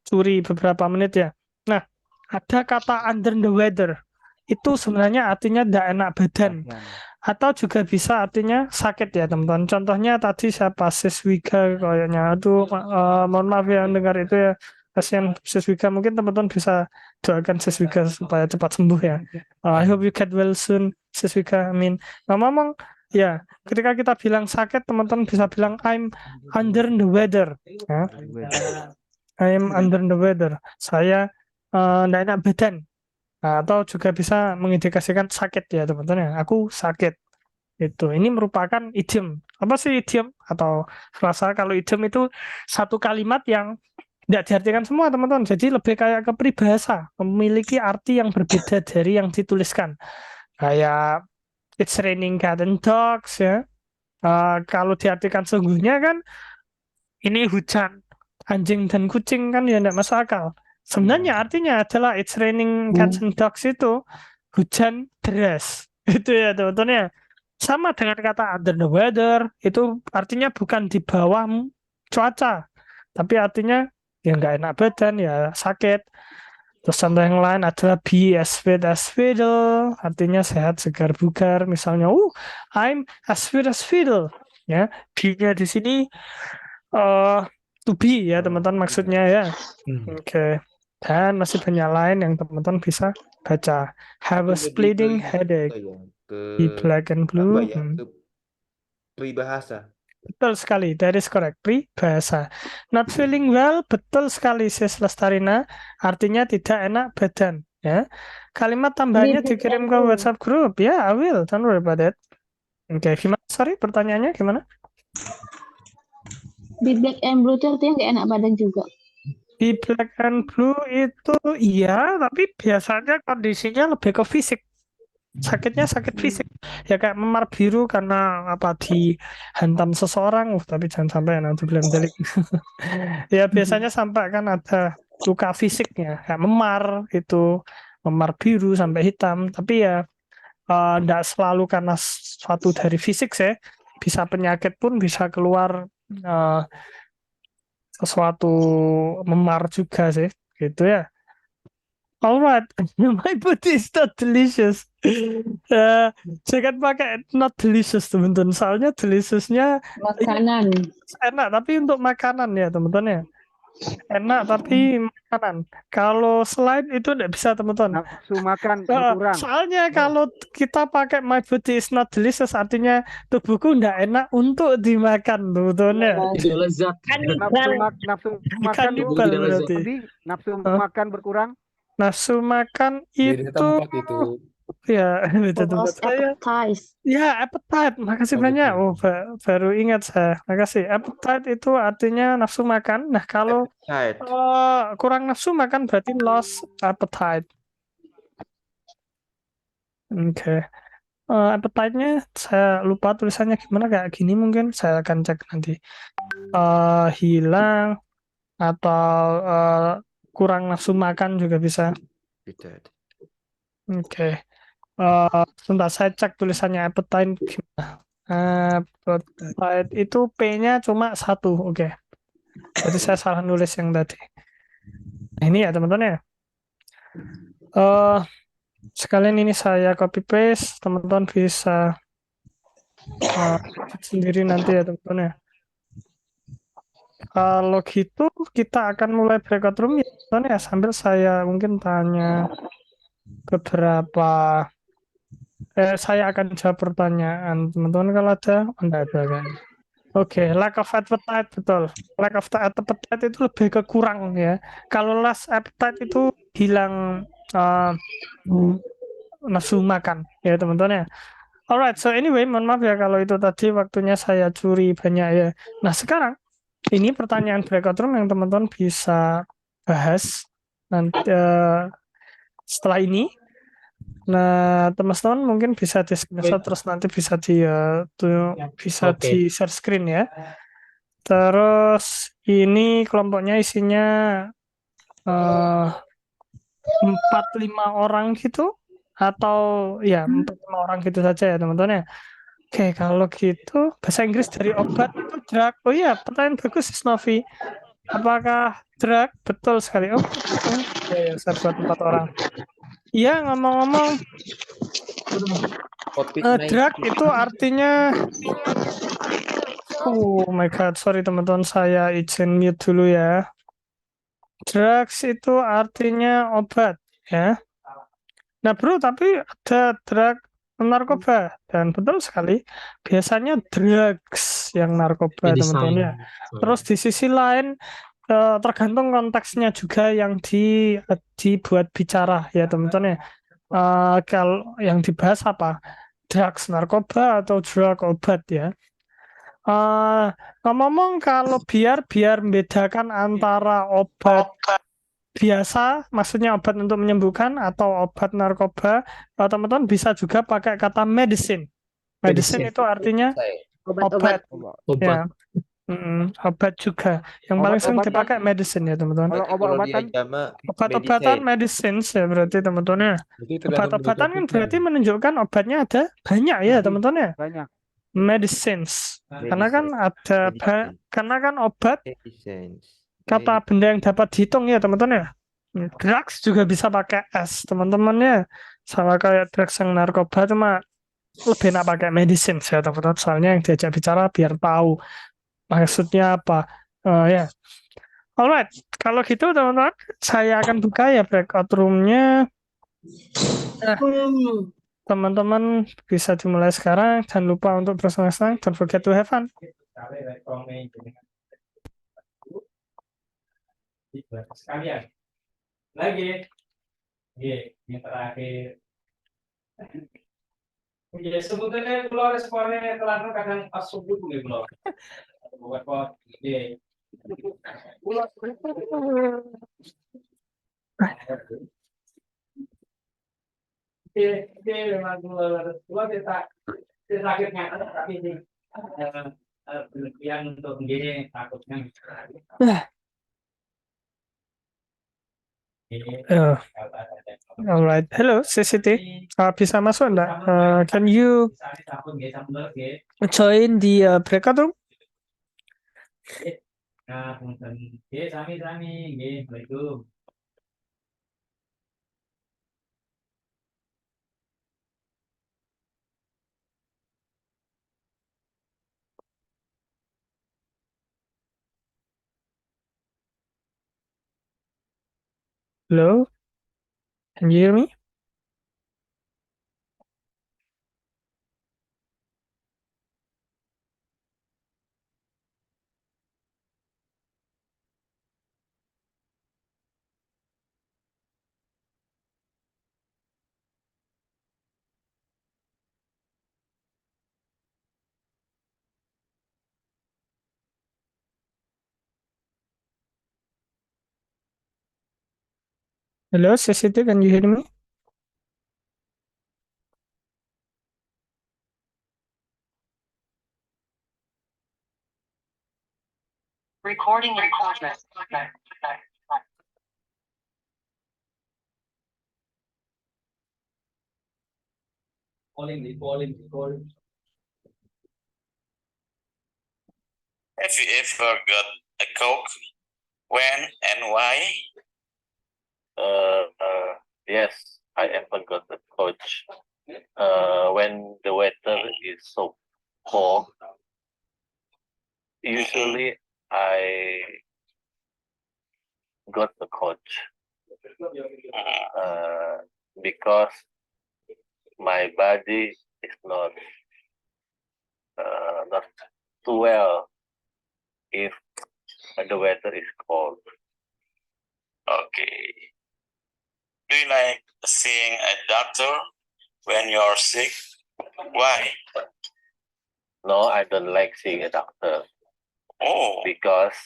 curi beberapa menit ya. Nah, ada kata under the weather. Itu sebenarnya artinya tidak enak badan. Atau juga bisa artinya sakit ya teman-teman. Contohnya tadi siapa? Siswiga kayaknya. Aduh, mohon maaf ya dengar itu ya. Kasihan Siswiga. Mungkin teman-teman bisa doakan Siswiga supaya cepat sembuh ya. I hope you get well soon, Siswiga. Amin. Ngomong ya, ketika kita bilang sakit, teman-teman bisa bilang I'm under the weather. Ya. I'm under the weather. Saya tidak enak badan. Nah, atau juga bisa mengindikasikan sakit ya teman-teman ya. Aku sakit. Ini merupakan idiom. Apa sih idiom? Atau frasa? Kalau idiom itu satu kalimat yang Tidak diartikan semua teman-teman. Jadi lebih kayak ke peribahasa, memiliki arti yang berbeda dari yang dituliskan. Kayak it's raining cat and dogs ya. Kalau diartikan sungguhnya kan ini hujan anjing dan kucing kan ya tidak masuk akal. Sebenarnya artinya adalah it's raining cats and dogs itu hujan deras. Itu ya teman-teman ya. Sama dengan kata under the weather, itu artinya bukan di bawah cuaca, tapi artinya ya nggak enak badan, ya sakit. Terus contoh yang lain adalah be as fit as fiddle, artinya sehat, segar, bugar. Misalnya, I'm as fit as fiddle. Ya, be-nya di sini to be ya teman-teman maksudnya ya. Oke. Dan masih banyak lain yang teman-teman bisa baca. Have a Itu lebih splitting ke headache. apa ya? Ke Be black and apa blue. ya? Ke peribahasa. Betul sekali, that is correct. Peribahasa. Not feeling well, betul sekali Sis Lestarina. Artinya tidak enak badan. Ya. Kalimat tambahannya Be black dikirim and ke blue. WhatsApp group. Ya, I will. Don't worry about it. Oke, gimana? Sorry, pertanyaannya gimana? Be black and blue itu artinya nggak enak badan juga. Di black and blue itu iya, tapi biasanya kondisinya lebih ke fisik. Sakitnya sakit fisik. Ya kayak memar biru karena apa dihantam seseorang. Tapi jangan sampai nanti bilang delik. Ya biasanya sampai kan ada luka fisiknya, kayak memar itu, memar biru sampai hitam. Tapi ya enggak selalu karena suatu dari fisik sih. Bisa penyakit pun bisa keluar sesuatu memar juga sih, gitu ya. Alright, my food is not delicious. Jangan pakai not delicious teman-teman. Soalnya deliciousnya Makanan. enak, tapi untuk makanan ya teman-teman ya. Enak tapi makanan. Kalau selain itu tidak bisa teman-teman. Nafsu makan berkurang. Soalnya kalau kita pakai my food is not delicious, artinya tubuhku tidak enak untuk dimakan teman-teman ya. Tidak lezat. Nafsu makan Kanibal Tidak lezat. berarti. lebih, nafsu makan berkurang. Nafsu makan Beda itu tempat itu. ya beda tempat Lost saya. appetite. Ya, appetite. Makasih Oh, banyak. gitu. Baru ingat saya. Makasih. Appetite itu artinya nafsu makan. Nah, kalau Appetite. kurang nafsu makan berarti lost appetite. Oke. Appetite-nya saya lupa tulisannya gimana, kayak gini mungkin. Saya akan cek nanti. Hilang atau kurang nafsu makan juga bisa. Appetite. Oke. Sebentar saya cek tulisannya appetite gimana. Appetite itu P-nya cuma 1. Oke. Jadi saya salah nulis yang tadi. Nah, ini ya teman-teman ya. Sekalian ini saya copy paste, teman-teman bisa sendiri nanti ya teman-teman ya. Kalau gitu kita akan mulai breakout room ya teman-teman ya, sambil saya mungkin tanya beberapa saya akan jawab pertanyaan teman-teman kalau ada. Enggak ada kan. Oke, lack of appetite, betul. Lack of appetite itu lebih ke kurang ya. Kalau less appetite itu hilang nafsu makan ya teman-teman ya. Alright, so anyway, mohon maaf ya kalau itu tadi waktunya saya curi banyak ya. Nah sekarang ini pertanyaan breakout room yang teman-teman bisa bahas nanti setelah ini. Nah teman-teman mungkin bisa di screenshot terus nanti bisa di share screen ya. Terus ini kelompoknya isinya 4-5 orang gitu, atau ya 4-5 orang gitu saja ya teman-teman ya. Oke, kalau gitu bahasa Inggris dari obat itu drug. Oh iya, pertanyaan bagus Novi. Apakah drug? Betul sekali. Oh, ya, saya buat 4 orang. Iya, ngomong-ngomong, drug itu artinya oh my god, sorry teman-teman, saya izin mute dulu ya. Drugs itu artinya obat ya. Nah bro, tapi ada drug narkoba, dan betul sekali biasanya drugs yang narkoba teman-teman ya. Terus di sisi lain tergantung konteksnya juga yang dibuat bicara ya teman-teman ya. Kalau yang dibahas apa, drugs narkoba atau drug obat ya. Ngomong kalau biar membedakan antara obat biasa, maksudnya obat untuk menyembuhkan atau obat narkoba, teman-teman bisa juga pakai kata medicine. Medicine itu artinya Obat-obat. obat, ya. Obat juga. Yang paling sering Obat-obatan, dipakai medicine ya teman-teman. kalau Berarti kalau di obat-obatan, agama Obat-obatan medicine. medicines ya berarti teman-teman ya. Jadi tergantung Obat-obatan kan topiknya. berarti menunjukkan obatnya ada banyak ya teman-teman ya. banyak. Medicines. Karena kan ada Medicine. karena kan obat Medicines. kata benda yang dapat dihitung ya teman-teman ya. Drugs juga bisa pakai S teman-teman ya. Sama kayak drugs yang narkoba cuma lebih enak pakai medicine ya teman-teman. Soalnya yang diajak bicara biar tahu maksudnya apa. Ya. Alright, kalau gitu teman-teman, saya akan buka ya breakout room-nya. Teman-teman bisa dimulai sekarang. Jangan lupa untuk bersenang-senang. Don't forget to have fun. Sekalian lagi yang terakhir ya sebetulnya keluar sekolahnya kelar kadang pas subuh nih belum buat pot gede memang keluar sakitnya tapi ini berlebihan untuk gini takutnya. Alright, hello CCT, bisa masuk enggak? Can you join the breakout room? Nah, sami-sami, Assalamualaikum. Hello, can you hear me? Hello, CCT, can you hear me? Recording in progress. Calling. Have you ever got a Coke? When and why? Yes, I ever got a Coke. When the weather is so cold, usually I got the Coke. Because my body is not too well if the weather is cold. Okay. Do you like seeing a doctor when you're sick? Why? No, I don't like seeing a doctor. Oh. Because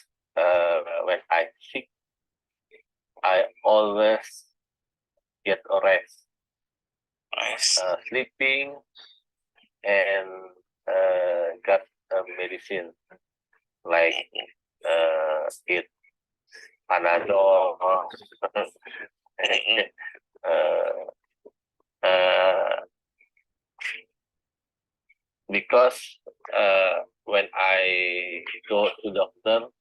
when I'm sick, I always get a rest. Nice. Sleeping and got medicine like eat Panadol. Because when I go to doctor,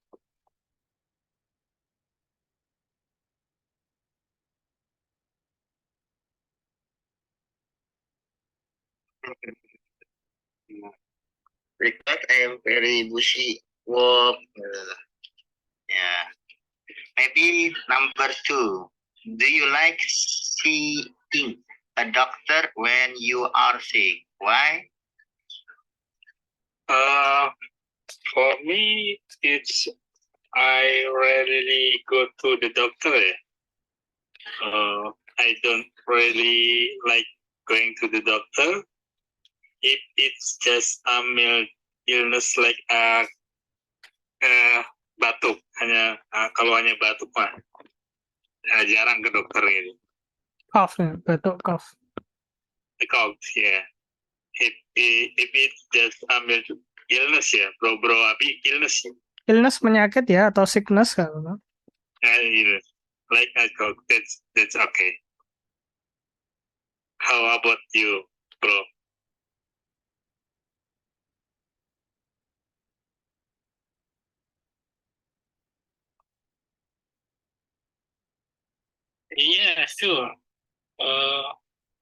because I am very busy work. Yeah. Maybe number 2. Do you like seeing a doctor when you are sick? Why? For me, it's I rarely go to the doctor. I don't really like going to the doctor. If it's just a mild illness like batuk. Kalau hanya batuk mah jarang ke dokter gitu. Cough ya, batuk cough. Cough, yeah. If it's just illness ya, bro, illness. Illness penyakit ya atau sickness kalau. Like a cough, that's okay. How about you, bro? Yeah, sure.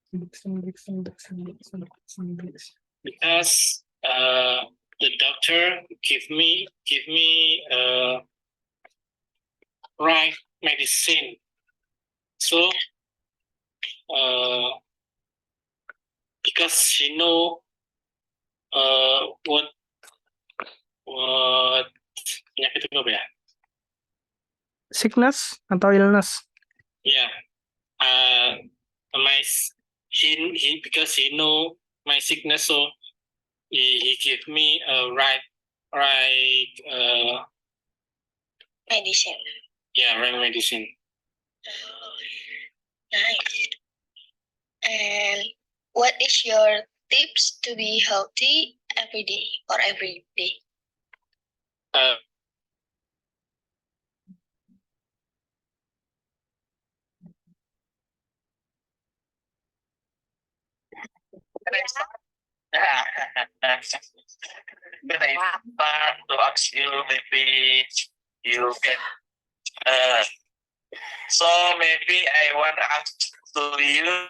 Because the doctor give me right medicine. So because she know what penyakit itu apa ya? Sickness atau illness? Yeah. He because he know my sickness, so he give me a right Medicine. yeah, right medicine. Nice. And what is your tips to be healthy every day or every day? When I start to ask you, maybe you can. So maybe I want to ask to you.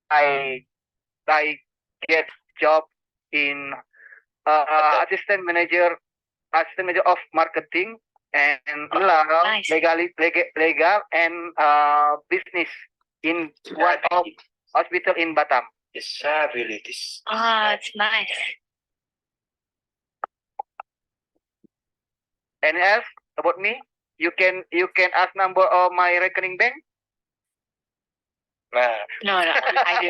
I get job in assistant manager of marketing and Nice. legal and business in one of hospital in Batam. Disabilities. It's nice. And else about me, you can ask number of my reckoning bank. Nah. No, I do.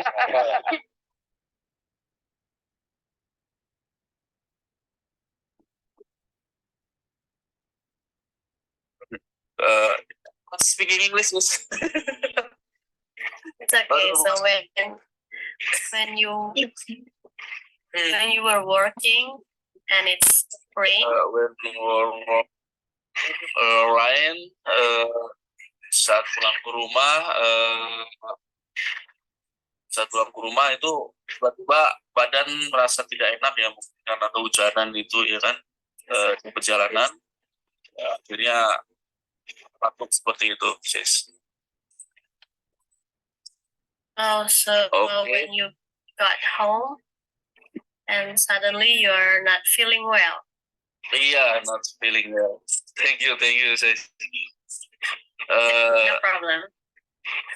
Speaking English is. It's okay. So when you were working and it's spring, Ryan saat pulang ke rumah itu tiba-tiba badan merasa tidak enak ya, mungkin karena kehujanan itu ya kan, di perjalanan akhirnya batuk seperti itu, sis. so Okay. when you got home and suddenly you're not feeling well. Iya, not feeling well. Thank you, sis. No problem.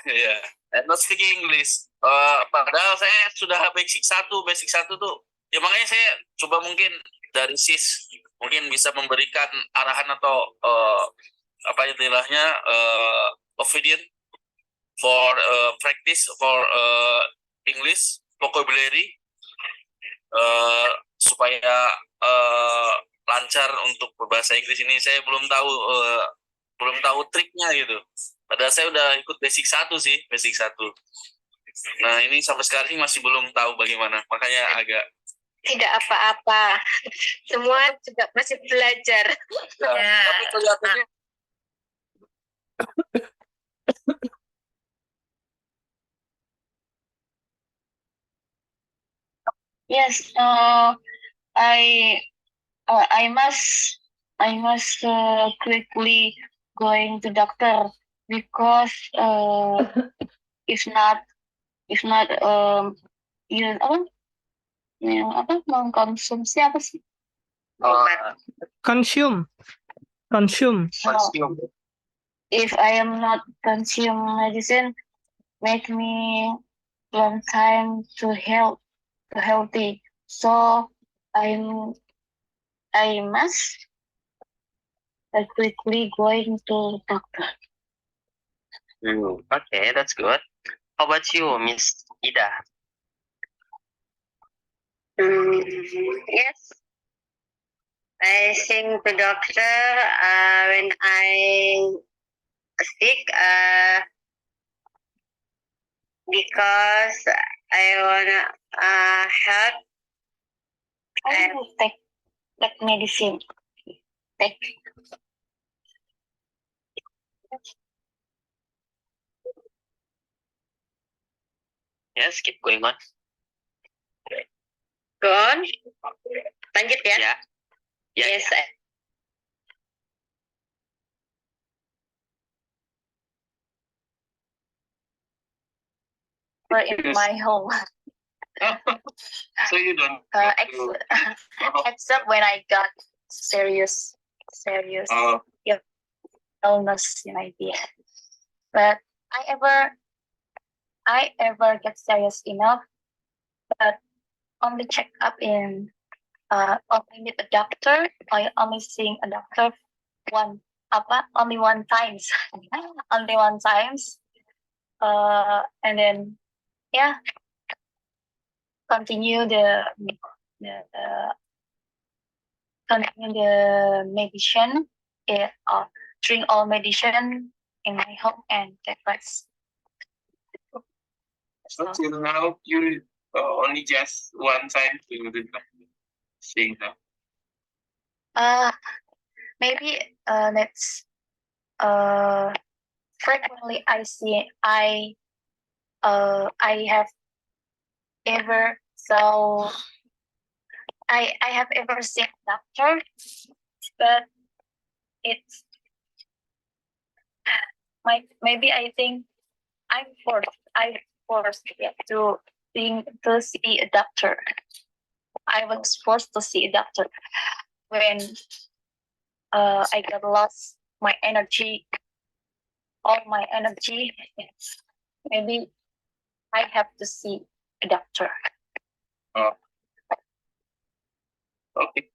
Yeah, and not speaking English. Padahal saya sudah basic 1 tuh. Ya makanya saya coba mungkin dari sis mungkin bisa memberikan arahan atau apa istilahnya opinion for practice for English vocabulary supaya lancar untuk berbahasa Inggris ini. Saya belum tahu triknya gitu. Padahal saya udah ikut basic 1 sih, basic 1. Nah, ini sampai sekarang masih belum tahu bagaimana. Makanya agak Tidak apa-apa. Semua juga masih belajar. Ya. tapi kelihatannya Yes, I must quickly going to doctor because if not mengkonsumsi apa sih? Consume. If I am not consume medicine, make me long time to healthy. So I must quickly going to doctor. Okay, that's good. How about you, Miss Ida? Yes, I think the doctor when I sick because I wanna help and take medicine. Take. Yes, keep going on. Go on. Lanjut ya. Yeah. Yes. Or in my home. So you don't. Except when I got serious Oh, illness maybe. But I ever get serious enough, but only check up in only with a doctor. I only seeing a doctor only one times. Only one times. And then yeah, continue the continue the medicine. Drink all medicine in my home and take rest. so till now you only just one time to the thing now. Maybe that's frequently I have ever I have ever seen a doctor, but it's maybe I think I forced to see a doctor. I was forced to see a doctor when I got lost my energy, all my energy. Maybe I have to see a doctor. Okay.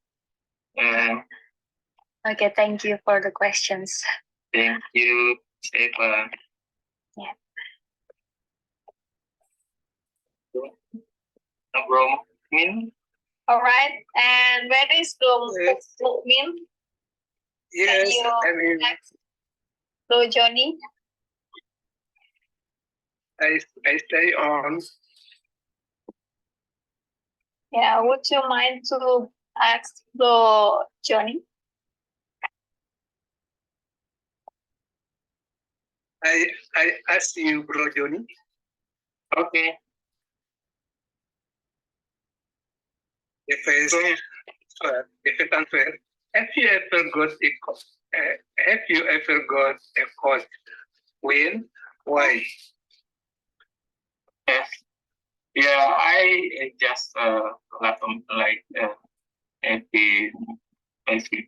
Okay, thank you for the questions. Thank you, Stefan. Yeah. Min? All right. And where is Min? Yes, Can you I mean, go, Johnny? I stay on. Yeah, would you mind to ask the Johnny? I ask you, bro Johnny. Okay. If it's unfair, have you ever got a cold? When? Why? Yes. Yeah, I just like every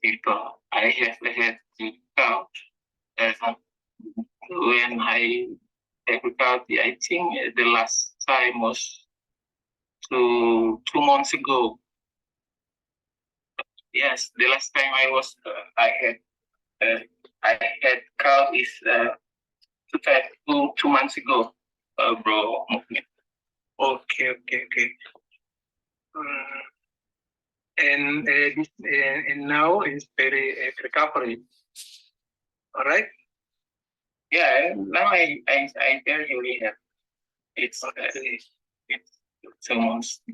people. I have had to count. When I difficulty, I think the last time was 2 months ago. Yes, the last time I was I had cold is 2 months ago, bro. Okay. And now is very recovery. All right. Yeah, now I barely have. It's 2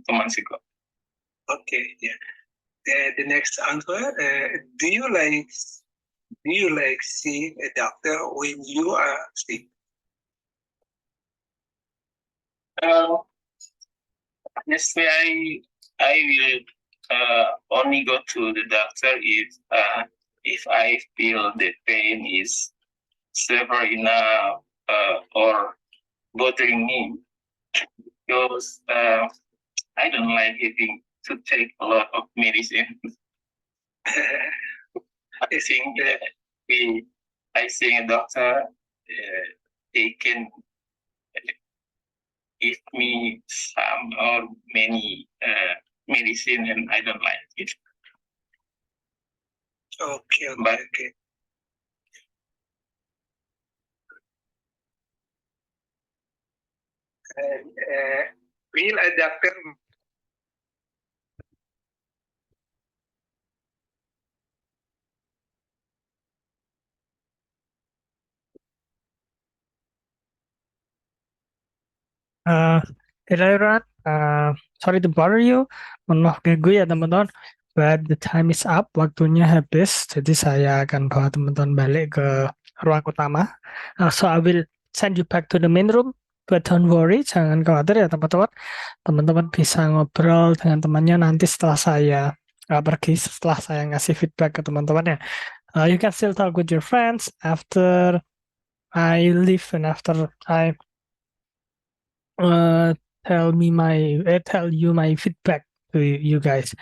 months ago. Okay, yeah. The next answer. Do you like seeing a doctor when you are sick? Honestly, I will only go to the doctor if I feel the pain is severe enough or bothering me, because I don't like having to take a lot of medicine. I think I see a doctor, they can give me some or many medicine, and I don't like it. Okay. will a doctor Hello everyone. Sorry to bother you. Mohon maaf ganggu ya teman-teman. But the time is up. Waktunya habis. Jadi saya akan bawa teman-teman balik ke ruang utama. So I will send you back to the main room. But don't worry, jangan khawatir ya teman-teman. Teman-teman bisa ngobrol dengan temannya nanti setelah saya pergi, setelah saya ngasih feedback ke teman-teman ya. You can still talk with your friends after I leave and after I tell you my feedback to you guys.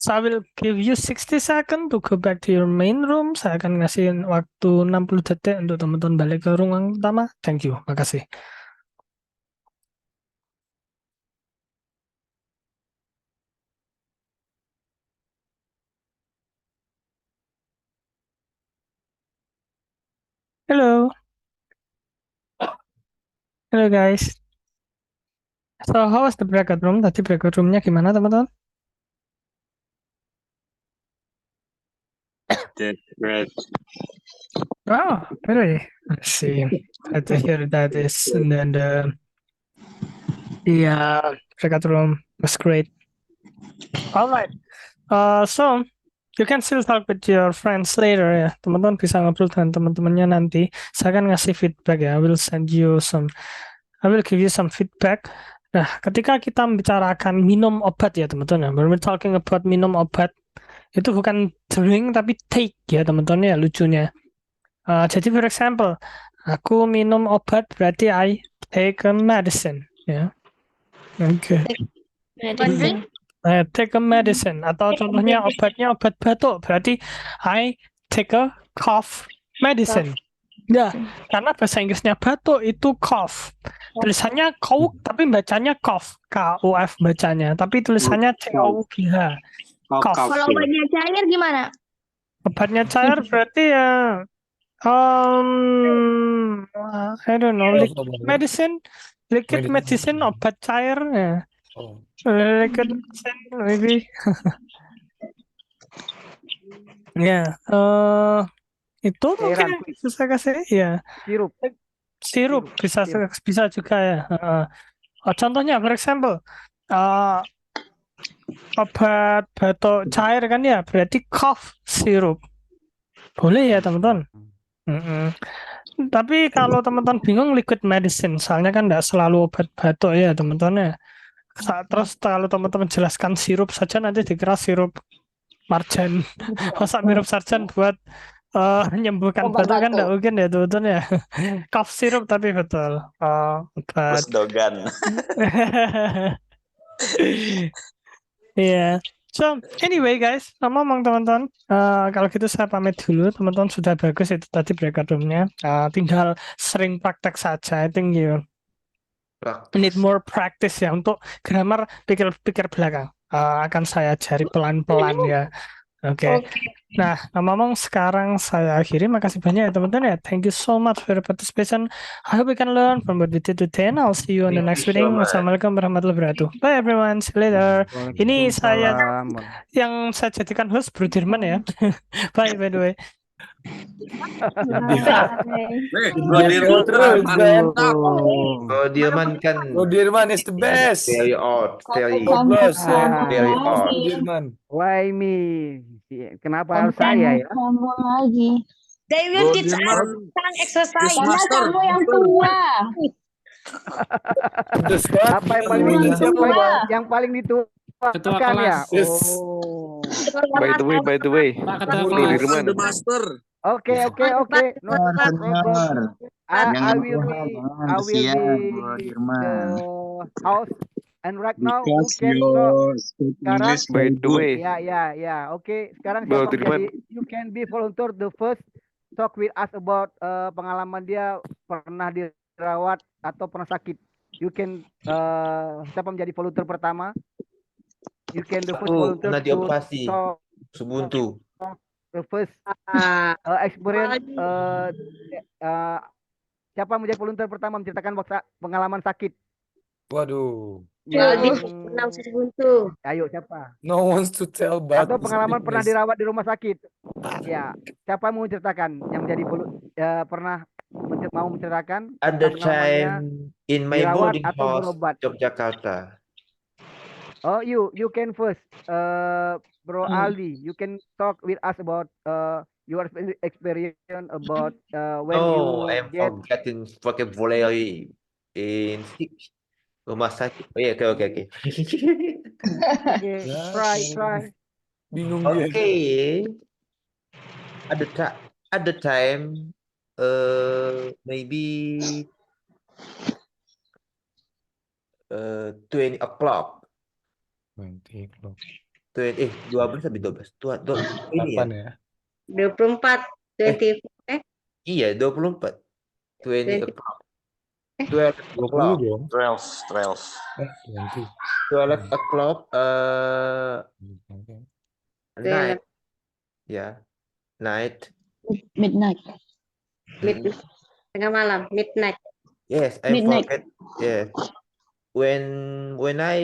So I will give you 60 seconds to go back to your main room. Saya akan ngasih waktu 60 detik untuk teman-teman balik ke ruang utama. Thank you. Makasih. Hello. Hello guys. So how was the breakout room? Tadi breakout roomnya gimana teman-teman? Great. Oh, really? I see. Glad to hear that is. And then the breakout room was great. All right. So you can still talk with your friends later ya. Teman-teman bisa ngobrol dengan teman-temannya nanti. Saya akan ngasih feedback ya. I will give you some feedback. Nah, ketika kita membicarakan minum obat ya teman-teman ya. When we're talking about minum obat, itu bukan drink tapi take ya teman-teman ya lucunya. Jadi for example, aku minum obat berarti I take a medicine ya. Oke. Medicine. Take a medicine atau contohnya obatnya obat batuk berarti I take a cough medicine. Ya, karena bahasa Inggrisnya batuk itu cough. Tulisannya cough tapi bacanya cough, K-O-F bacanya, tapi tulisannya C-O-U-G-H. Cough. Kalau obatnya cair gimana? Obatnya cair berarti ya I don't know, liquid medicine obat cair ya. Liquid medicine maybe. Ya, itu mungkin bisa kasih ya. Sirup bisa juga ya. Contohnya for example obat batuk cair kan ya berarti cough syrup. Boleh ya teman-teman. Tapi kalau teman-teman bingung liquid medicine, soalnya kan nggak selalu obat batuk ya teman-teman ya. Terus kalau teman-teman jelaskan sirup saja nanti dikira sirup marjan. Masa sirup sarjan buat menyembuhkan batuk kan nggak mungkin ya teman-teman ya. Cough syrup tapi betul. Obat. Dogan. Iya. So anyway guys, ngomong teman-teman, kalau gitu saya pamit dulu. Teman-teman sudah bagus itu tadi breakout room-nya. Tinggal sering praktek saja. I think you need more practice ya untuk grammar pikir belakang. Akan saya ajari pelan-pelan ya. Oke. Nah, ngomong sekarang saya akhiri. Makasih banyak ya teman-teman ya. Thank you so much for your participation. I hope we can learn from what we did today. And I'll see you in the next meeting. Wassalamualaikum warahmatullahi wabarakatuh. Bye everyone. See you later. Ini saya yang saya jadikan host Bro Dirman ya. Bye by the way. Bro Dirman kan. Bro Dirman is the best. Very odd. Very odd. Why me? Kenapa harus saya ya? Kamu lagi. They will teach us tentang exercise. Karena kamu yang tua. Apa yang paling dituakan ya? Oh. By the way. Bro Dirman. Oke. No problem. I will be the house. And right now, who can talk? Sekarang, by the way. Ya. Oke, sekarang siapa jadi? You can be volunteer the first talk with us about pengalaman dia pernah dirawat atau pernah sakit. You can siapa menjadi volunteer pertama? You can the first volunteer pernah dioperasi. Subuntu. The first experience. Siapa menjadi volunteer pertama menceritakan pengalaman sakit? Waduh. Aldi Yang menang sisi buntu. ayo siapa? No wants to tell about Atau this pengalaman pernah sickness. dirawat di rumah sakit. Ya, siapa mau menceritakan yang menjadi pernah mau menceritakan At tentang the pengalamannya time in my dirawat boarding atau house, berobat? Yogyakarta. Oh, you can first, Bro Aldi. You can talk with us about your experience about when you No, I'm get. forgetting vocabulary in rumah sakit. Oh, iya, oke. Okay, try. Bingung dia. Okay. At the time, maybe 20 o'clock. 20 o'clock. 12 habis 12. Ini ya. 8 ya. 24, 20, Iya, 24. 20 20. o'clock. 12 20 o'clock. dong. 12. 20. 12 o'clock night. Ya. Night. Midnight. Mm. Tengah malam, midnight. Yes, I Midnight. forget. Yes. When I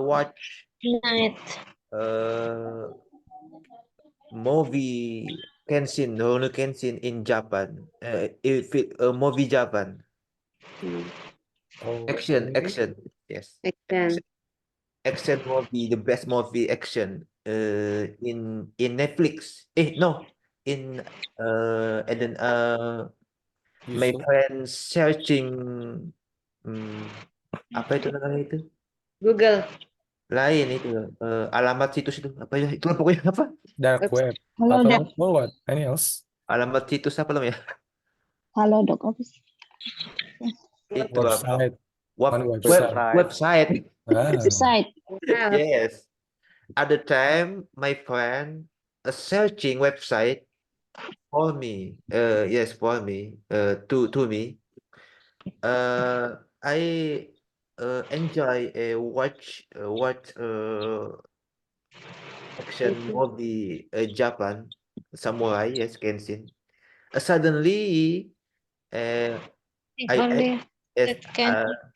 watch Midnight. movie Kenshin, Rurouni Kenshin in Japan. Movie Japan. Action. Yes. Action movie, the best movie action in Netflix. No, in and then my friend searching apa itu namanya itu? Google. Lain itu alamat situs itu apa ya? Itu pokoknya apa? Dark web. Halo, Atau Dak. what? Any else? Alamat situs apa namanya? Halo, Dok. Apa sih? Itu Website. website. Website. Yes. At the time, my friend searching website for me. Yes, for me. To me. I enjoy watch action movie Japan samurai. Yes, Kenshin. Suddenly,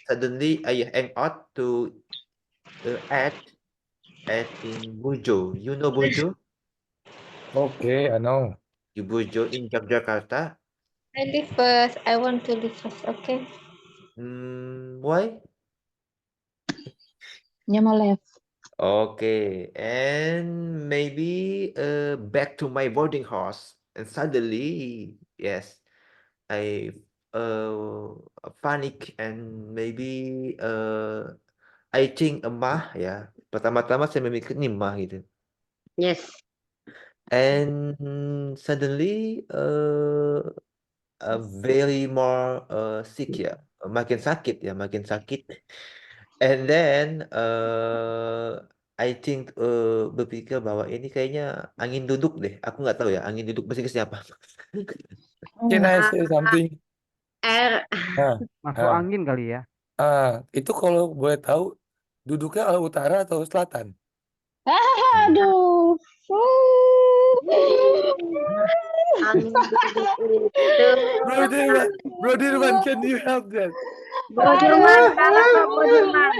suddenly I hang out to act in Bujo. You know Bujo? Okay, I know. You Bujo in Yogyakarta. I live first. I want to live first. Okay. Why? Nyama left. Okay, and maybe back to my boarding house, and suddenly, yes, I panic and maybe I think emah ya. Pertama-tama saya memikir ini emah gitu. Yes. And suddenly very more sick ya. Makin sakit. And then I think berpikir bahwa ini kayaknya angin duduk deh. Aku nggak tahu ya angin duduk bahasa Inggrisnya apa. Can I say something? Air. Masuk angin kali ya. Itu kalau boleh tahu duduknya arah utara atau selatan? Aduh. Bro Dirman, can you help that? Bro Dirman, salah kau, Bro Dirman.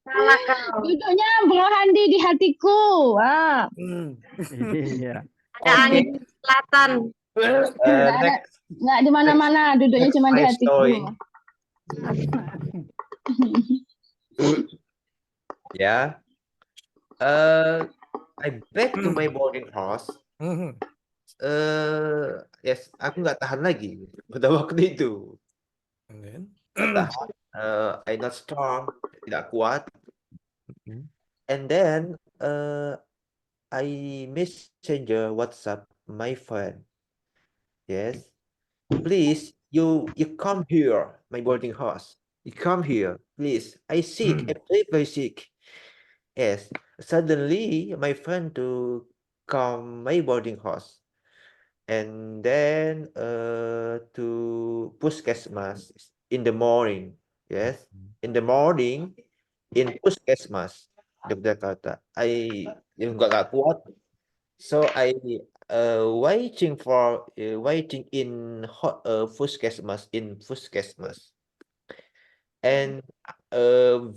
Salah kau. Duduknya Bro Handi di hatiku. Iya. Ada angin di selatan. Nggak di mana-mana, duduknya cuma di hatiku. Ya. I back to my boarding house. Yes, aku nggak tahan lagi pada waktu itu. Nggak tahan. I not strong, tidak kuat. And then I messenger WhatsApp my friend. Yes, please, you come here, my boarding house. You come here, please. I sick, I'm very sick. Yes, suddenly my friend to come my boarding house, and then to puskesmas in the morning. Yes, in the morning in puskesmas Yogyakarta. I nggak kuat, so I waiting in puskesmas and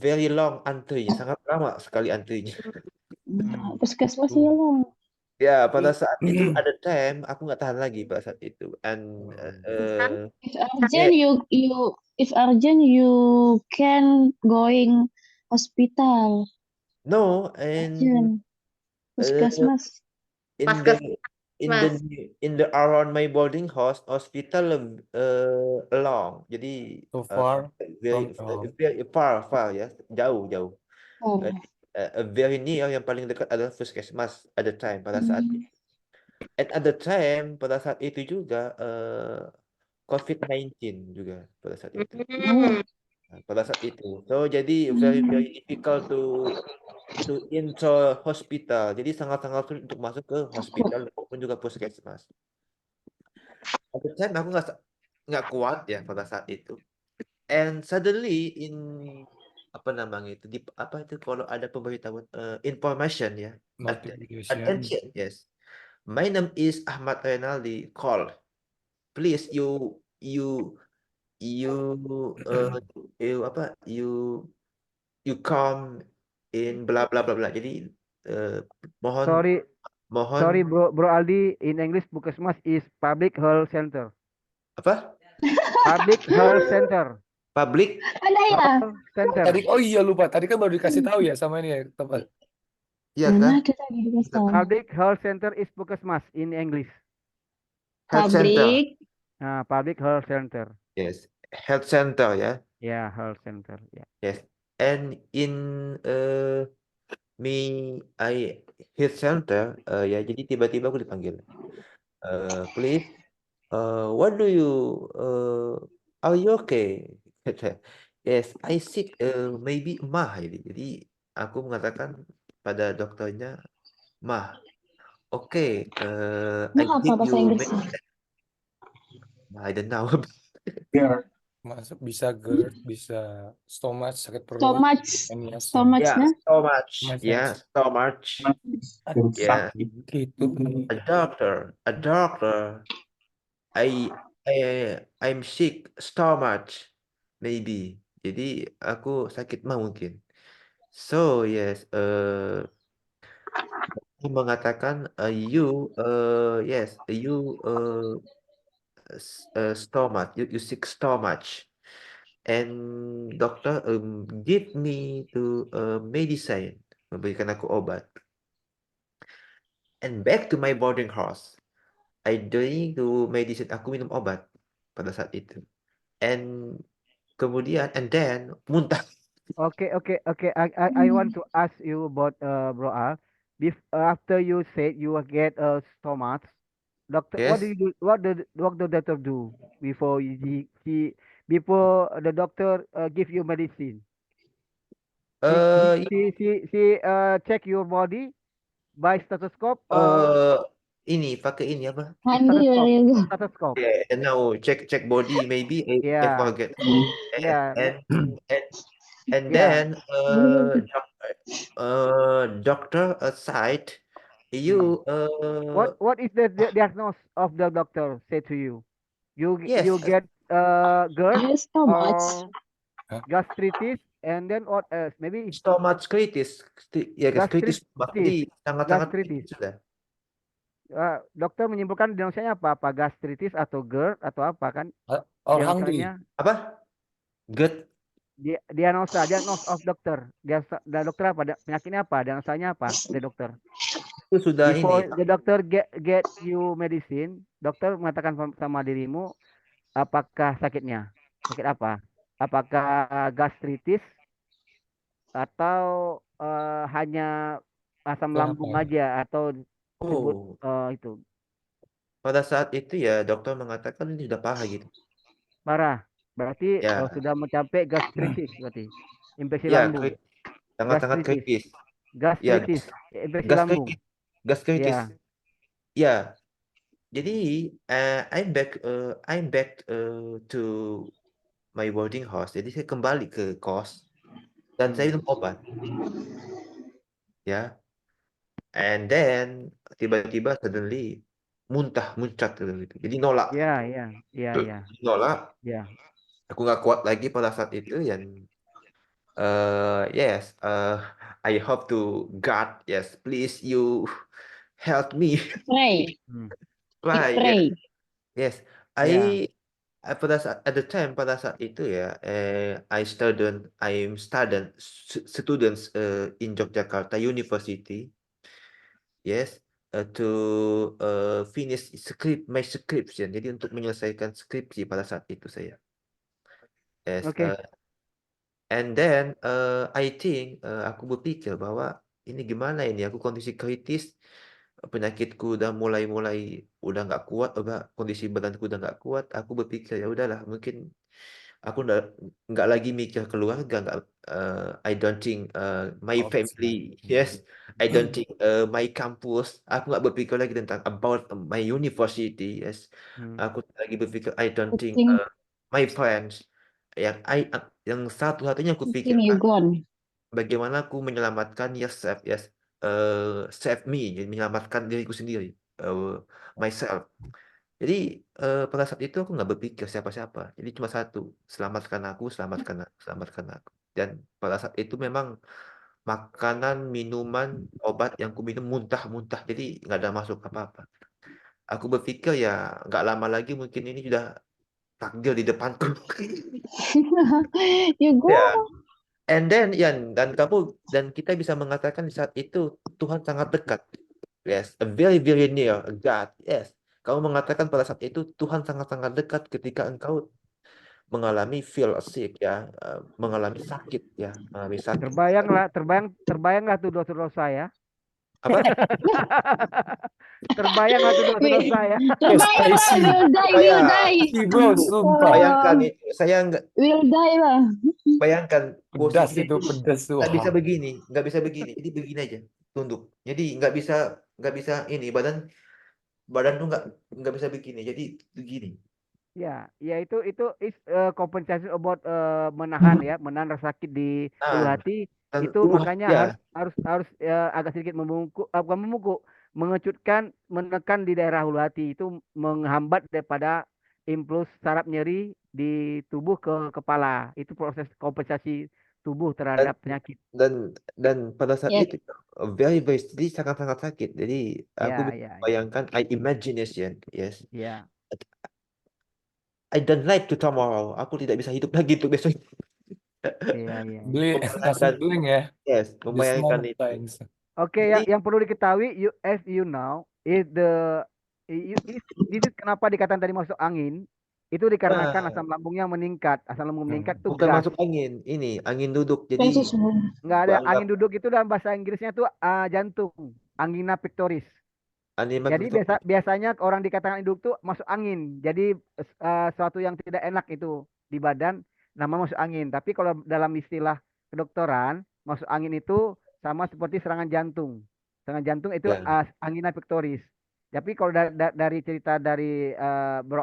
very long antrinya, sangat lama sekali antrinya. Puskesmas ya lah. Ya, pada saat itu ada time aku nggak tahan lagi pada saat itu, and If urgent you can going hospital. no, and Urgent. Puskesmas. in the around my boarding hospital long, jadi So far very from very far ya, jauh. Oh. Very near, yang paling dekat adalah puskesmas ada time pada saat itu. And at the time pada saat itu juga COVID-19 juga pada saat itu. Pada saat itu, so jadi very difficult to enter hospital. Jadi sangat-sangat sulit untuk masuk ke hospital maupun juga puskesmas. At the time aku nggak kuat ya pada saat itu. And suddenly apa namanya itu apa itu kalau ada pemberitahuan information ya, attention, yes, my name is Ahmad Renaldi, call please you come in bla bla bla bla, jadi mohon Sorry bro Aldi, in English puskesmas is public health center. Apa? Public health center. Public Ada ya? Center. Tadi, oh iya lupa, tadi kan baru dikasih tahu ya sama ini ya teman. Iya kan? Ada tadi dikasih tahu. Public health center is puskesmas in English. Health center. Public health center. Yes, health center ya. Yeah, health center. Yeah. Yes, and in health center ya, jadi tiba-tiba aku dipanggil. Please, what do you are you okay? Yes, I sick, maybe mah. Jadi aku mengatakan pada dokternya mah. Oke, I Mah apa give bahasa you Inggrisnya? medicine. I don't know. Masuk bisa GERD, bisa stomach, sakit perut. Stomach. Ya, stomach. Ya, stomach. Ya. Gitu. A doctor. I'm sick stomach, maybe. Jadi aku sakit mah mungkin. So yes, aku mengatakan yes, you stomach, you sick stomach, and doctor give me to medicine, memberikan aku obat, and back to my boarding house. I doing to medicine, aku minum obat pada saat itu, and kemudian and then muntah. Okay. I want to ask you about bro Al. After you said you will get a stomach, doctor, Yes. what do you do? What the doctor do before before the doctor give you medicine? She check your body by stethoscope or Ini pakai ini apa? Stethoscope. Yeah, no, check body maybe. I forget. And then doctor aside, you What is the diagnosis of the doctor say to you? You get GERD or gastritis, and then what else? Maybe stomachitis. Ya, gastritis. Jadi sangat-sangat sudah. Dokter menyimpulkan diagnosanya apa gastritis atau GERD atau apa kan? Diagnosanya apa? GERD. Diagnosa of dokter. Dokter apa? Penyakitnya apa? Diagnosanya apa? Dari dokter. Itu sudah Before ini. the doctor get you medicine, dokter mengatakan sama dirimu apakah sakitnya? Sakit apa? Apakah gastritis atau hanya asam lambung aja atau itu? Pada saat itu ya dokter mengatakan ini sudah parah gitu. Parah. Berarti sudah mencapai gastritis berarti. Infeksi lambung. Sangat-sangat kritis. Gastritis. Infeksi lambung. Gastritis. Ya. Jadi I'm back to my boarding house. Jadi saya kembali ke kos dan saya minum obat. Ya. And then tiba-tiba suddenly muncrat gitu. Jadi nolak. Iya. Nolak. Iya. aku nggak kuat lagi pada saat itu, dan yes, I hope to God, yes, please you help me. Pray. Right, yes, Pray. yes. Yeah. Pada saat at the time, pada saat itu ya, I'm students in Yogyakarta University. Yes, to finish my scription. Jadi untuk menyelesaikan skripsi pada saat itu saya. Yes, Oke. and then I think aku berpikir bahwa ini gimana ini? Aku kondisi kritis, penyakitku udah mulai udah nggak kuat, kondisi badanku udah nggak kuat. Aku berpikir ya udahlah, mungkin aku nggak lagi mikir keluarga, I don't think my family, yes, I don't think my campus. Aku nggak berpikir lagi tentang about my university, yes. Aku lagi berpikir I don't think Think my friends. Yang satu-satunya aku think you pikirkan gone. bagaimana aku menyelamatkan yourself, yes, save me, jadi menyelamatkan diriku sendiri, myself. Jadi pada saat itu aku nggak berpikir siapa-siapa. Jadi cuma satu, selamatkan aku, selamatkan aku, selamatkan aku. Dan pada saat itu memang makanan, minuman, obat yang ku minum muntah-muntah. Jadi nggak ada masuk apa-apa. Aku berpikir ya nggak lama lagi mungkin ini sudah takdir di depanku. You go. Ya. And then dan kita bisa mengatakan di saat itu Tuhan sangat dekat. Yes, a very very near God. Yes. Kamu mengatakan pada saat itu Tuhan sangat-sangat dekat ketika engkau mengalami feel sick ya, mengalami sakit ya, mengalami sakit. Terbayanglah tuh dosa-dosa ya. Apa? Terbayanglah tuh dosa-dosa ya. Terbayang lah, will die. Bro, sumpah. Bayangkan itu, saya nggak Will die lah. bayangkan Pedas posisi itu, pedas tuh. nggak bisa begini, nggak bisa begini, jadi begini aja, tunduk. Jadi nggak bisa ini badan tuh nggak bisa begini, jadi begini. Ya, ya itu is compensation about menahan rasa sakit di ulu hati. Dan Itu ulu makanya ya. harus agak sedikit bukan memukul, mengecutkan, menekan di daerah ulu hati. Itu menghambat daripada impuls saraf nyeri di tubuh ke kepala. Itu proses kompensasi tubuh terhadap penyakit. Dan pada saat Yes. itu very very jadi sangat-sangat sakit. Jadi aku Ya. bayangkan imagination, yes. Ya. I don't like to tomorrow. Aku tidak bisa hidup lagi untuk besok. Iya. Beli langsung blank ya. Yes, This membayangkan moment itu. times. Oke, yang perlu diketahui, as you know, this is kenapa dikatakan tadi masuk angin, itu dikarenakan asam lambungnya meningkat. Asam lambung meningkat itu Bukan gas. masuk angin, ini angin duduk. Jadi Nggak ada angin duduk itu dalam bahasa Inggrisnya tuh jantung, angina pectoris. Jadi biasanya orang dikatakan duduk tuh masuk angin. Jadi suatu yang tidak enak itu di badan, nama masuk angin. Tapi kalau dalam istilah kedokteran, masuk angin itu sama seperti serangan jantung. Serangan jantung itu angina pectoris. Tapi kalau dari cerita dari Bro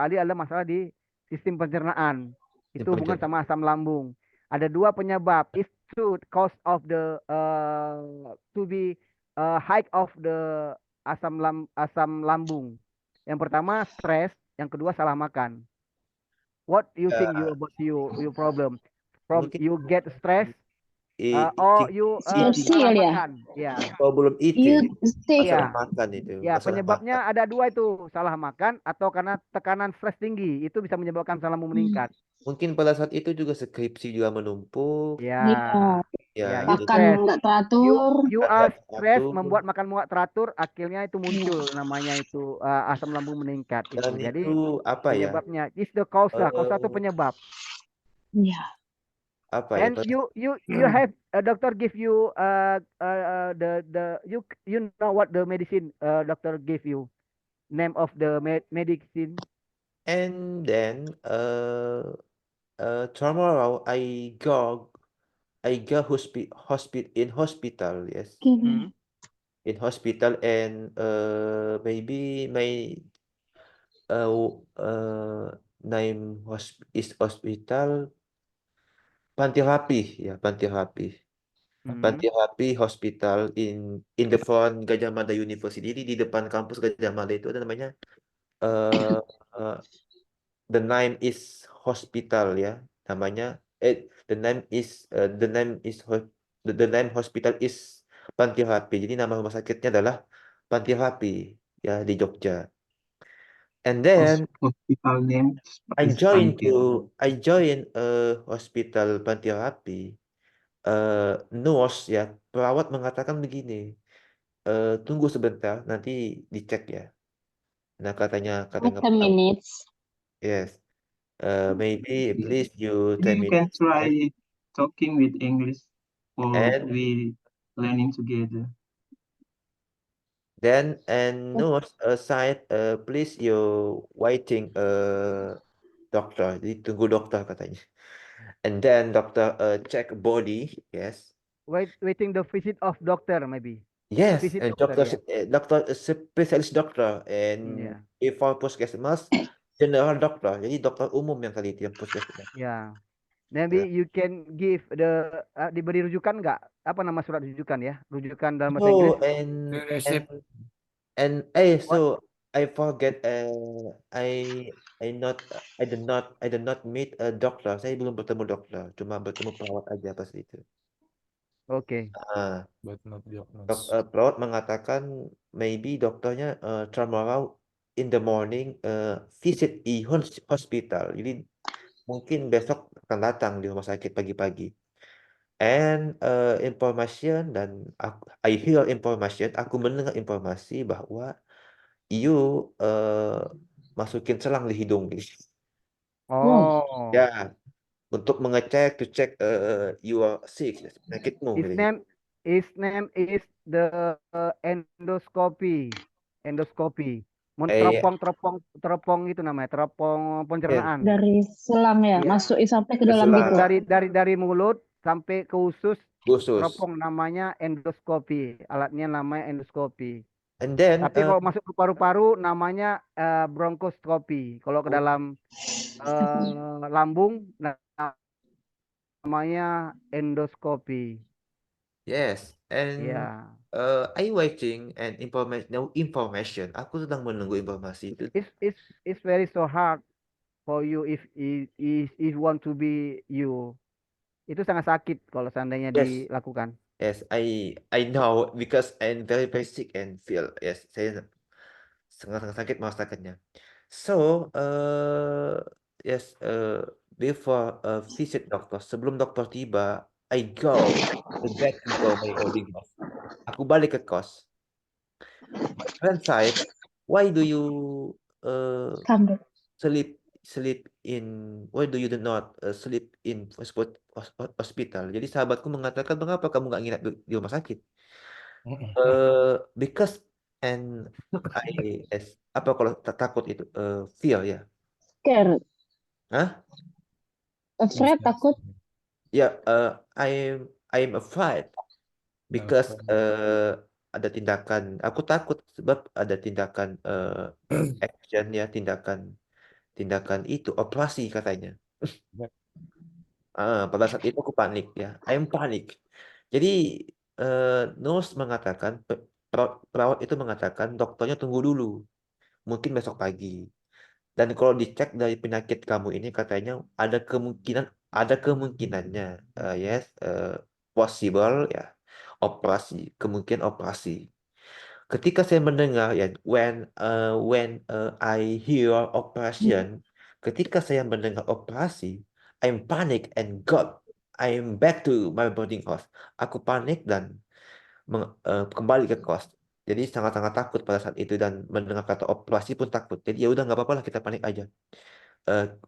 Ali ada masalah di sistem pencernaan. Itu hubungan sama asam lambung. Ada dua penyebab. Itu cause of the to be high of the asam lambung. Yang pertama stres, yang kedua salah makan. What you think you about your problem? From you get stress or you salah makan. Ya. Problem eating. Salah makan itu. Ya, penyebabnya ada dua itu, salah makan atau karena tekanan stres tinggi. Itu bisa menyebabkan asam lambung meningkat. Mungkin pada saat itu juga skripsi juga menumpuk. Ya. Makan nggak teratur. You are stress, membuat makan nggak teratur, akhirnya itu muncul namanya itu asam lambung meningkat. Dan Jadi itu apa ya? penyebabnya is the cause lah. Cause itu penyebab. Ya. Apa ya? And you have a doctor give you you know what the medicine doctor give you, name of the medicine. And then tomorrow I go hospital, yes. In hospital, and maybe my name is hospital Panti Rapih Hospital in the front Gadjah Mada University. Jadi di depan kampus Gadjah Mada itu ada namanya the name is hospital ya, namanya the name is hospital is Panti Rapi. Jadi nama rumah sakitnya adalah Panti Rapi ya di Jogja. And then Hospital name I is joined Panti. hospital Panti Rapi. Nurse ya, perawat mengatakan begini, tunggu sebentar, nanti dicek ya. Nah katanya Wait a perawat, minute. yes, maybe please you Maybe 10 you can minutes. try talking with English, or And we learning together. then nurse aside, please you waiting dokter, jadi tunggu dokter katanya. And then dokter check body, yes. Waiting the visit of doctor maybe. Yes, Visit and doctor, dokter spesialis dokter, and Yeah. for puskesmas general dokter. Jadi dokter umum yang tadi itu yang puskesmas. Ya. Maybe you can give the diberi rujukan nggak? Apa nama surat rujukan ya? Rujukan dalam bahasa Inggris. Oh, so I forget. I did not meet a doctor. Saya belum bertemu dokter, cuma bertemu perawat aja pas itu. Oke. But not diagnosed. Perawat mengatakan maybe dokternya tomorrow in the morning visit hospital. Jadi mungkin besok akan datang di rumah sakit pagi-pagi. And information dan I hear information, aku mendengar informasi bahwa you masukin selang di hidung. Oh. Ya, untuk mengecek to check you are sick, penyakitmu. His name is the endoscopy. Endoscopy. Teropong itu namanya, teropong pencernaan. Dari selang ya, masuk sampai ke dalam gitu. Dari mulut sampai ke usus. Khusus. Teropong namanya endoskopi. Alatnya namanya endoskopi. And then, tapi kalau masuk ke paru-paru namanya bronkoskopi. Kalau ke dalam lambung namanya endoskopi. Yes, and I waiting and information. Aku sedang menunggu informasi itu. It's very so hard for you if you want to be you. Itu sangat sakit kalau seandainya dilakukan. Yes, I know because I'm very sick and feel saya sangat sakit merasakannya. So yes, before visit dokter, sebelum dokter tiba, I back to my boarding house. Aku balik ke kos. My friend said, why do you why do you not sleep in hospital? Jadi sahabatku mengatakan, mengapa kamu nggak nginap di rumah sakit? Because apa kalau takut itu fear ya? Scared. Hah? Afraid, takut. Ya, I'm afraid because ada tindakan. Aku takut sebab ada tindakan action ya, tindakan itu operasi katanya. Pada saat itu aku panik ya, I'm panik. Jadi nurse mengatakan, perawat itu mengatakan dokternya tunggu dulu, mungkin besok pagi. Dan kalau dicek dari penyakit kamu ini katanya ada kemungkinannya, possible ya, kemungkinan operasi. Ketika saya mendengar ya, when I hear operation, ketika saya mendengar operasi, I'm panic and I'm back to my boarding house. Aku panik dan kembali ke kos. Jadi sangat-sangat takut pada saat itu dan mendengar kata operasi pun takut. Jadi ya udah nggak apa-apa lah, kita panik aja.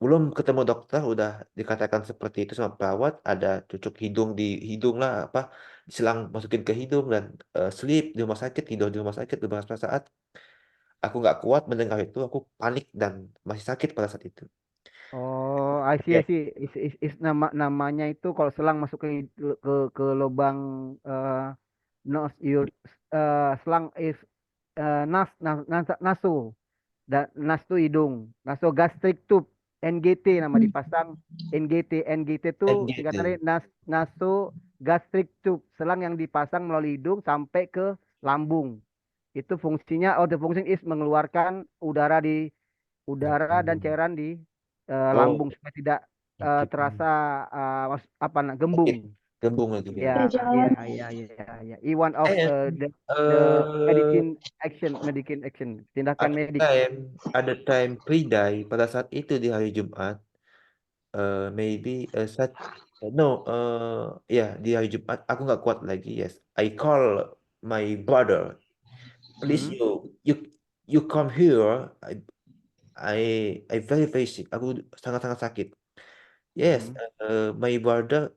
Belum ketemu dokter udah dikatakan seperti itu sama perawat, ada cucuk hidung di hidung lah, apa selang masukin ke hidung dan sleep di rumah sakit, tidur di rumah sakit beberapa saat. Aku nggak kuat mendengar itu, aku panik dan masih sakit pada saat itu. Oh, I see. Namanya itu kalau selang masuk ke lubang nose, selang is naso. Dan naso hidung, naso gastric tube, NGT nama dipasang. NGT itu singkatannya naso gastric tube, selang yang dipasang melalui hidung sampai ke lambung. Itu fungsinya, the function is mengeluarkan udara dan cairan di lambung supaya tidak terasa gembung. Gembung lagi ya. Ya, ya. One of And the medicine action, tindakan medik. ada time pre-die pada saat itu di hari Jumat. Maybe di hari Jumat aku nggak kuat lagi. Yes, I call my brother. Please you come here. I very very sick. Aku sangat sakit. Yes, my brother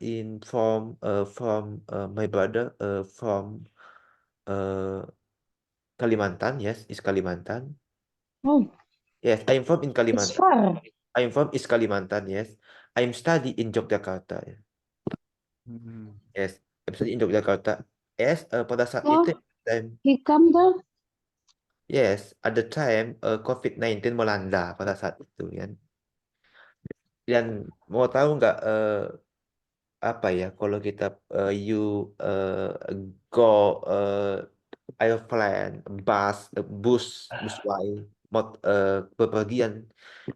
from my brother from Kalimantan. Yes, is Kalimantan. Oh, Yes, I'm from in it's Kalimantan. far. I'm from East Kalimantan. Yes, I'm study in Yogyakarta. Yes, I'm study in Yogyakarta. Yes, pada saat Oh, itu time. he come there. Yes, at the time COVID-19 melanda pada saat itu kan. Dan mau tahu nggak apa ya kalau kita you go airplane, bus bepergian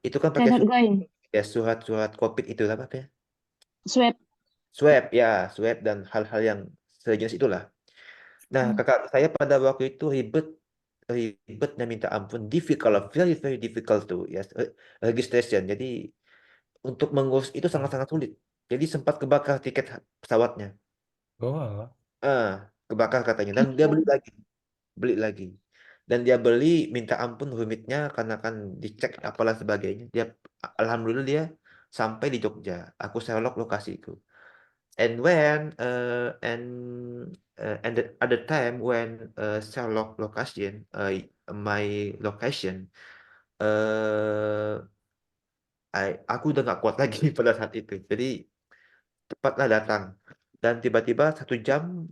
itu kan pakai Cannot going. ya surat COVID itu apa ya? Swab. Swab dan hal-hal yang sejenis itulah. Nah, kakak saya pada waktu itu ribetnya minta ampun, difficult, very very difficult tuh ya registration. Jadi untuk mengurus itu sangat-sangat sulit. Jadi sempat kebakar tiket pesawatnya. Oh. Kebakar katanya dan dia beli lagi. Dan dia beli minta ampun rumitnya karena kan dicek apalah sebagainya. Alhamdulillah dia sampai di Jogja. Aku Sherlock lokasiku. And when and at the time when Sherlock location my location aku udah nggak kuat lagi pada saat itu. Jadi cepatlah datang dan tiba-tiba 1 jam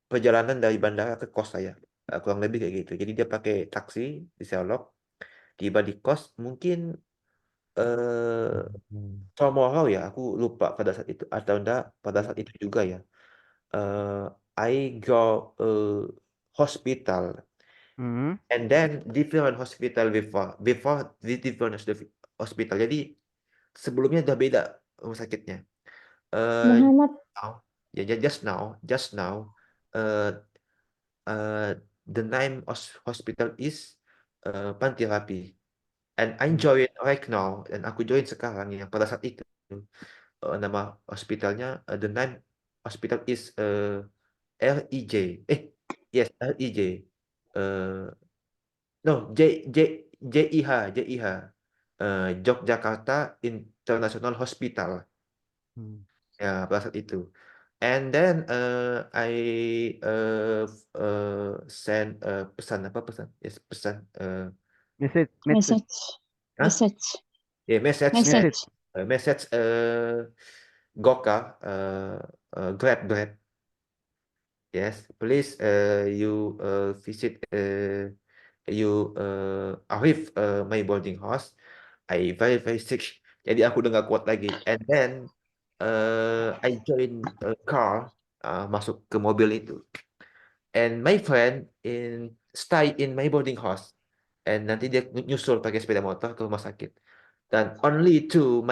perjalanan dari bandara ke kos saya. Kurang lebih kayak gitu. Jadi dia pakai taksi di Sherlock, tiba di kos mungkin tomorrow ya, aku lupa pada saat itu atau enggak pada saat itu juga ya. I go hospital and then different hospital before the different hospital. Jadi sebelumnya udah beda rumah sakitnya. Muhammad. Just now the name of hospital is Panti Rapi. And I join right now, dan aku join sekarang yang pada saat itu nama hospitalnya the name hospital is RIJ. Yes, RIJ. No, JIH. Yogyakarta International Hospital. Ya, pada saat itu. And then I send pesan. Yes, pesan. Message. Yeah, message. Goka. Grab. Yes, please you visit you arrive my boarding house. I very very sick. Jadi aku udah gak kuat lagi. And then I join a car, masuk ke mobil itu. And my friend stay in my boarding house. And nanti dia nyusul pakai sepeda motor ke rumah sakit. Dan only two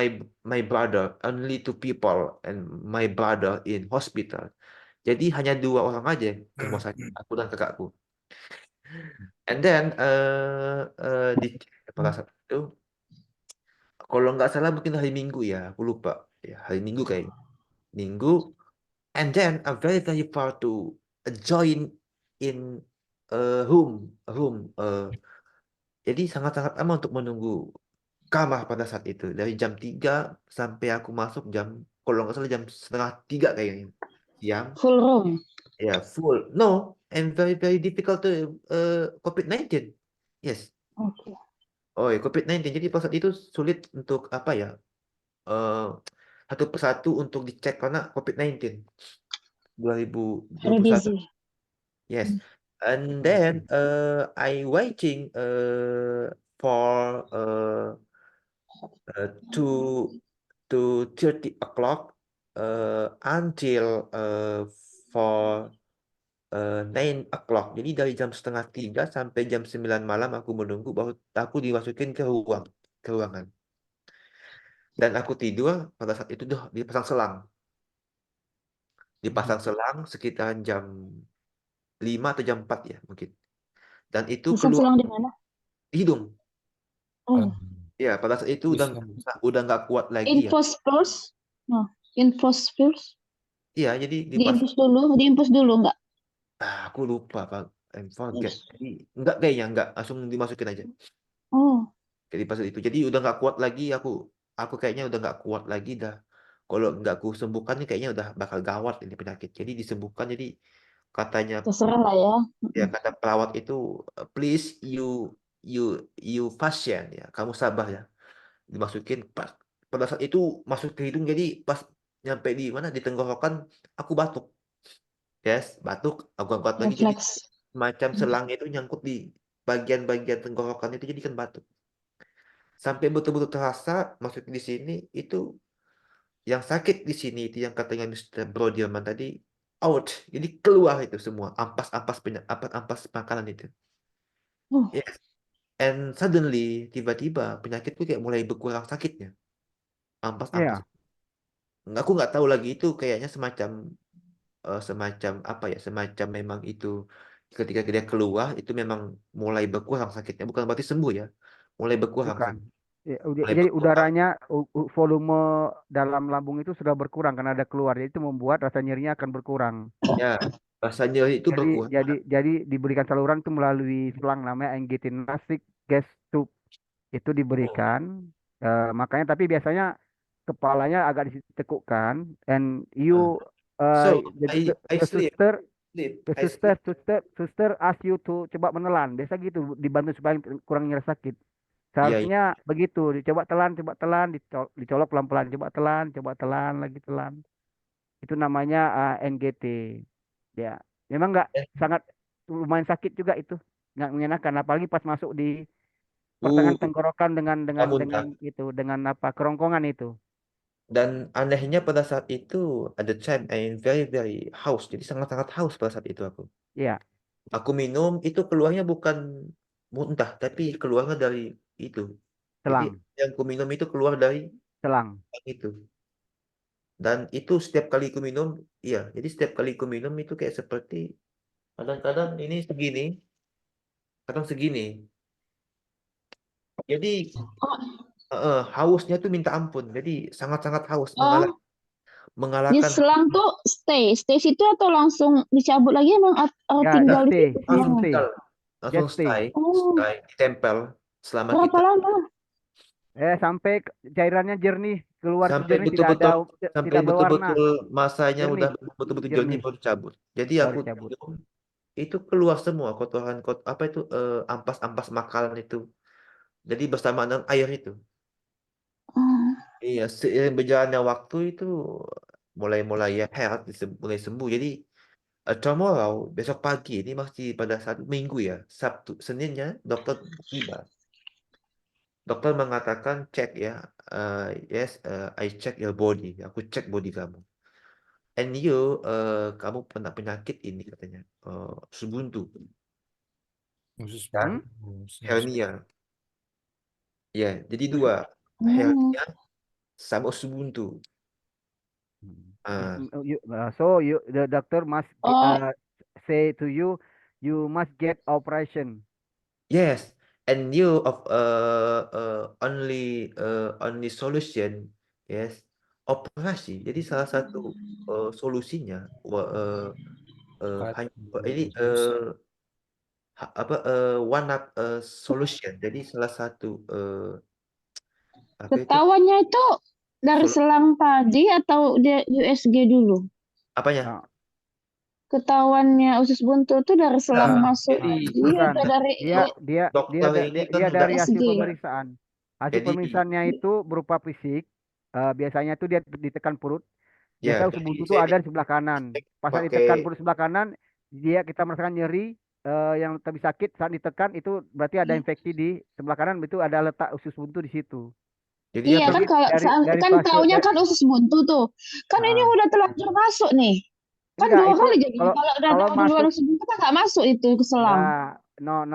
people and my brother in hospital. Jadi hanya 2 orang aja ke rumah sakit, aku dan kakakku. And then pada saat itu kalau nggak salah mungkin hari Minggu ya, aku lupa. Ya, hari Minggu kayaknya. Minggu. And then I'm very very far to join in room. Jadi sangat-sangat lama untuk menunggu kamar pada saat itu. Dari jam 3 sampai aku masuk kalau nggak salah jam 2:30 kayaknya. Siang. Full room. Yeah, full. No, and very very difficult to COVID-19. Yes. Okay. Oh, ya, COVID-19. Jadi pada saat itu sulit untuk apa ya? Satu persatu untuk dicek karena COVID-19. 2021. Very busy. Yes. And then I waiting for 2:30 o'clock until for 9 o'clock. Jadi dari jam 2:30 sampai jam 9 malam aku menunggu baru aku dimasukin ke ruangan. Dan aku tidur pada saat itu dipasang selang. Dipasang selang sekitar jam 5 atau jam 4 ya mungkin. Dan itu Pasang keluar selang di mana? di hidung. Oh, Ya, pada saat itu Bisa. udah nggak kuat lagi ya. infus first. No, infus first. Iya, jadi dipasang. Diinfus dulu enggak? Aku lupa, Pak. I forget. Jadi enggak kayaknya, enggak. Langsung dimasukin aja. Oh, Jadi pas itu. Jadi udah nggak kuat lagi aku kayaknya udah nggak kuat lagi dah. Kalau nggak aku sembuhkan nih kayaknya udah bakal gawat ini penyakit. Jadi disembuhkan jadi katanya terserah lah ya. ya kata perawat itu please you pasien ya. Kamu sabar ya. Dimasukin pada saat itu masuk ke hidung jadi pas nyampe di mana di tenggorokan aku batuk. Yes, batuk, aku angkat lagi jadi Refleks. macam selangnya itu nyangkut di bagian-bagian tenggorokan itu jadi kan batuk. Sampai betul-betul terasa masuk di sini itu yang sakit di sini itu yang katanya Mr. Brodirman tadi out. Jadi keluar itu semua ampas makanan itu. Yes. And suddenly tiba-tiba penyakit itu kayak mulai berkurang sakitnya. Ampas-ampas. Aku nggak tahu lagi itu kayaknya semacam apa ya, semacam memang itu ketika dia keluar itu memang mulai berkurang sakitnya, bukan berarti sembuh ya, mulai berkurang Bukan. sakit. Ya, Mulai jadi berkurang. udaranya volume dalam lambung itu sudah berkurang karena ada keluar. Jadi itu membuat rasa nyerinya akan berkurang. Ya, rasa nyeri itu berkurang. Jadi diberikan saluran itu melalui selang namanya NGT nasik gas tube. Itu diberikan. Makanya tapi biasanya kepalanya agak ditekukkan and you So the sleep. suster ask you to coba menelan. Biasa gitu dibantu supaya kurang nyeri sakit. Seharusnya begitu, dicoba telan, dicolok pelan-pelan, coba telan, lagi telan. Itu namanya NGT. Ya, memang nggak sangat lumayan sakit juga itu, nggak mengenakan. Apalagi pas masuk di pertengahan tenggorokan dengan apa kerongkongan itu. Dan anehnya pada saat itu ada time I'm very very haus, jadi sangat-sangat haus pada saat itu aku. Iya. Aku minum itu keluarnya bukan muntah, tapi keluarnya dari itu. Jadi Selang. yang ku minum itu keluar dari selang itu. Dan itu setiap kali ku minum, iya. Jadi setiap kali ku minum itu kayak seperti kadang-kadang ini segini, kadang segini. Jadi hausnya tuh minta ampun. Jadi sangat-sangat haus, Di mengalahkan. selang tuh stay situ atau langsung dicabut lagi emang tinggal di situ langsung stay, ditempel selama berapa kita lama? Sampai cairannya jernih, keluar sampai jernih, tidak berwarna. betul-betul masanya Jernih. udah betul-betul jernih baru cabut. Jadi aku minum, itu keluar semua kotoran apa itu ampas-ampas makanan itu. Jadi bersamaan dengan air itu. Iya, seiring berjalannya waktu itu mulai ya health, mulai sembuh. Jadi tomorrow besok pagi ini masih pada saat minggu ya, Sabtu, Seninnya dokter tiba. Dokter mengatakan cek ya, yes, I check your body. Aku cek body kamu. And you, kamu pernah penyakit ini katanya, subuntu. Dan hernia. Ya, jadi dua, hernia sama subuntu. So the doctor must say to you, you must get operation. Yes, and you of only solution, yes, operasi. Jadi salah satu solusinya ini one up solution. Jadi salah satu Ketahuannya itu dari selang tadi atau dia USG dulu? Apanya? Ketahuannya usus buntu itu dari selang masuk bukan. dari Dia dari hasil USG. pemeriksaan. Hasil pemeriksaannya itu berupa fisik. Biasanya itu dia ditekan perut. Biasa usus buntu itu ada di sebelah kanan. Pas saat ditekan perut sebelah kanan, kita merasakan nyeri yang lebih sakit saat ditekan itu berarti ada infeksi di sebelah kanan, itu ada letak usus buntu di situ. Jadi iya kan kalau kan taunya kan usus buntu tuh. Kan ini udah terlanjur masuk nih. Kan Enggak, 2 kali jadi kalau udah kalau duluan usus buntu kan nggak masuk itu ke selang. No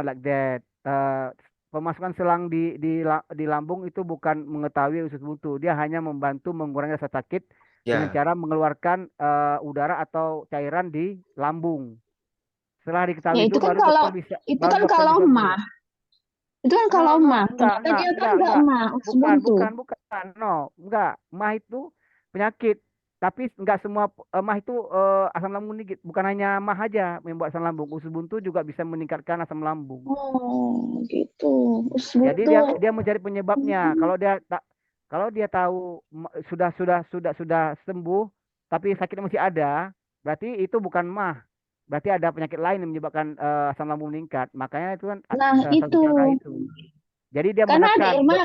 like that. pemasukan selang di lambung itu bukan mengetahui usus buntu. Dia hanya membantu mengurangi rasa sakit dengan Ya, cara mengeluarkan udara atau cairan di lambung. Setelah Ya diketahui itu itu kan kalau mah. Itu kan kalau mah. Ternyata dia kan enggak mah, usus buntu. Bukan. No, enggak. Mah itu penyakit. Tapi enggak semua mah itu asam lambung tinggi. Bukan hanya mah aja yang membuat asam lambung. Usus buntu juga bisa meningkatkan asam lambung. Oh, gitu. Usus Jadi buntu. dia mencari penyebabnya. Kalau dia tahu sudah sembuh, tapi sakitnya masih ada, berarti itu bukan mah. Berarti ada penyakit lain yang menyebabkan asam lambung meningkat. Makanya itu kan Nah, satu itu. cara itu. Jadi dia Karena menekan Irma,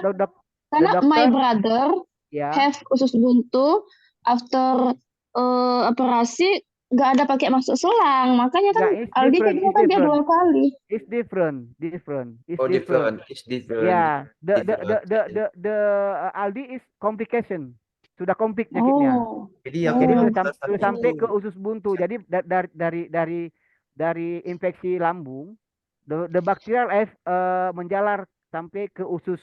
karena my dokter brother ya. have usus buntu after operasi nggak ada pakai masuk selang. Makanya kan It's Aldi different. kan It's dia 2 kali. It's different. oh different, it's different, Yeah, different. the Aldi is complication. Sudah komplik penyakitnya. Oh. Jadi yang Jadi kedua sudah salah sampai satu ke usus buntu. Jadi dari infeksi lambung, the bacterial life menjalar sampai ke usus.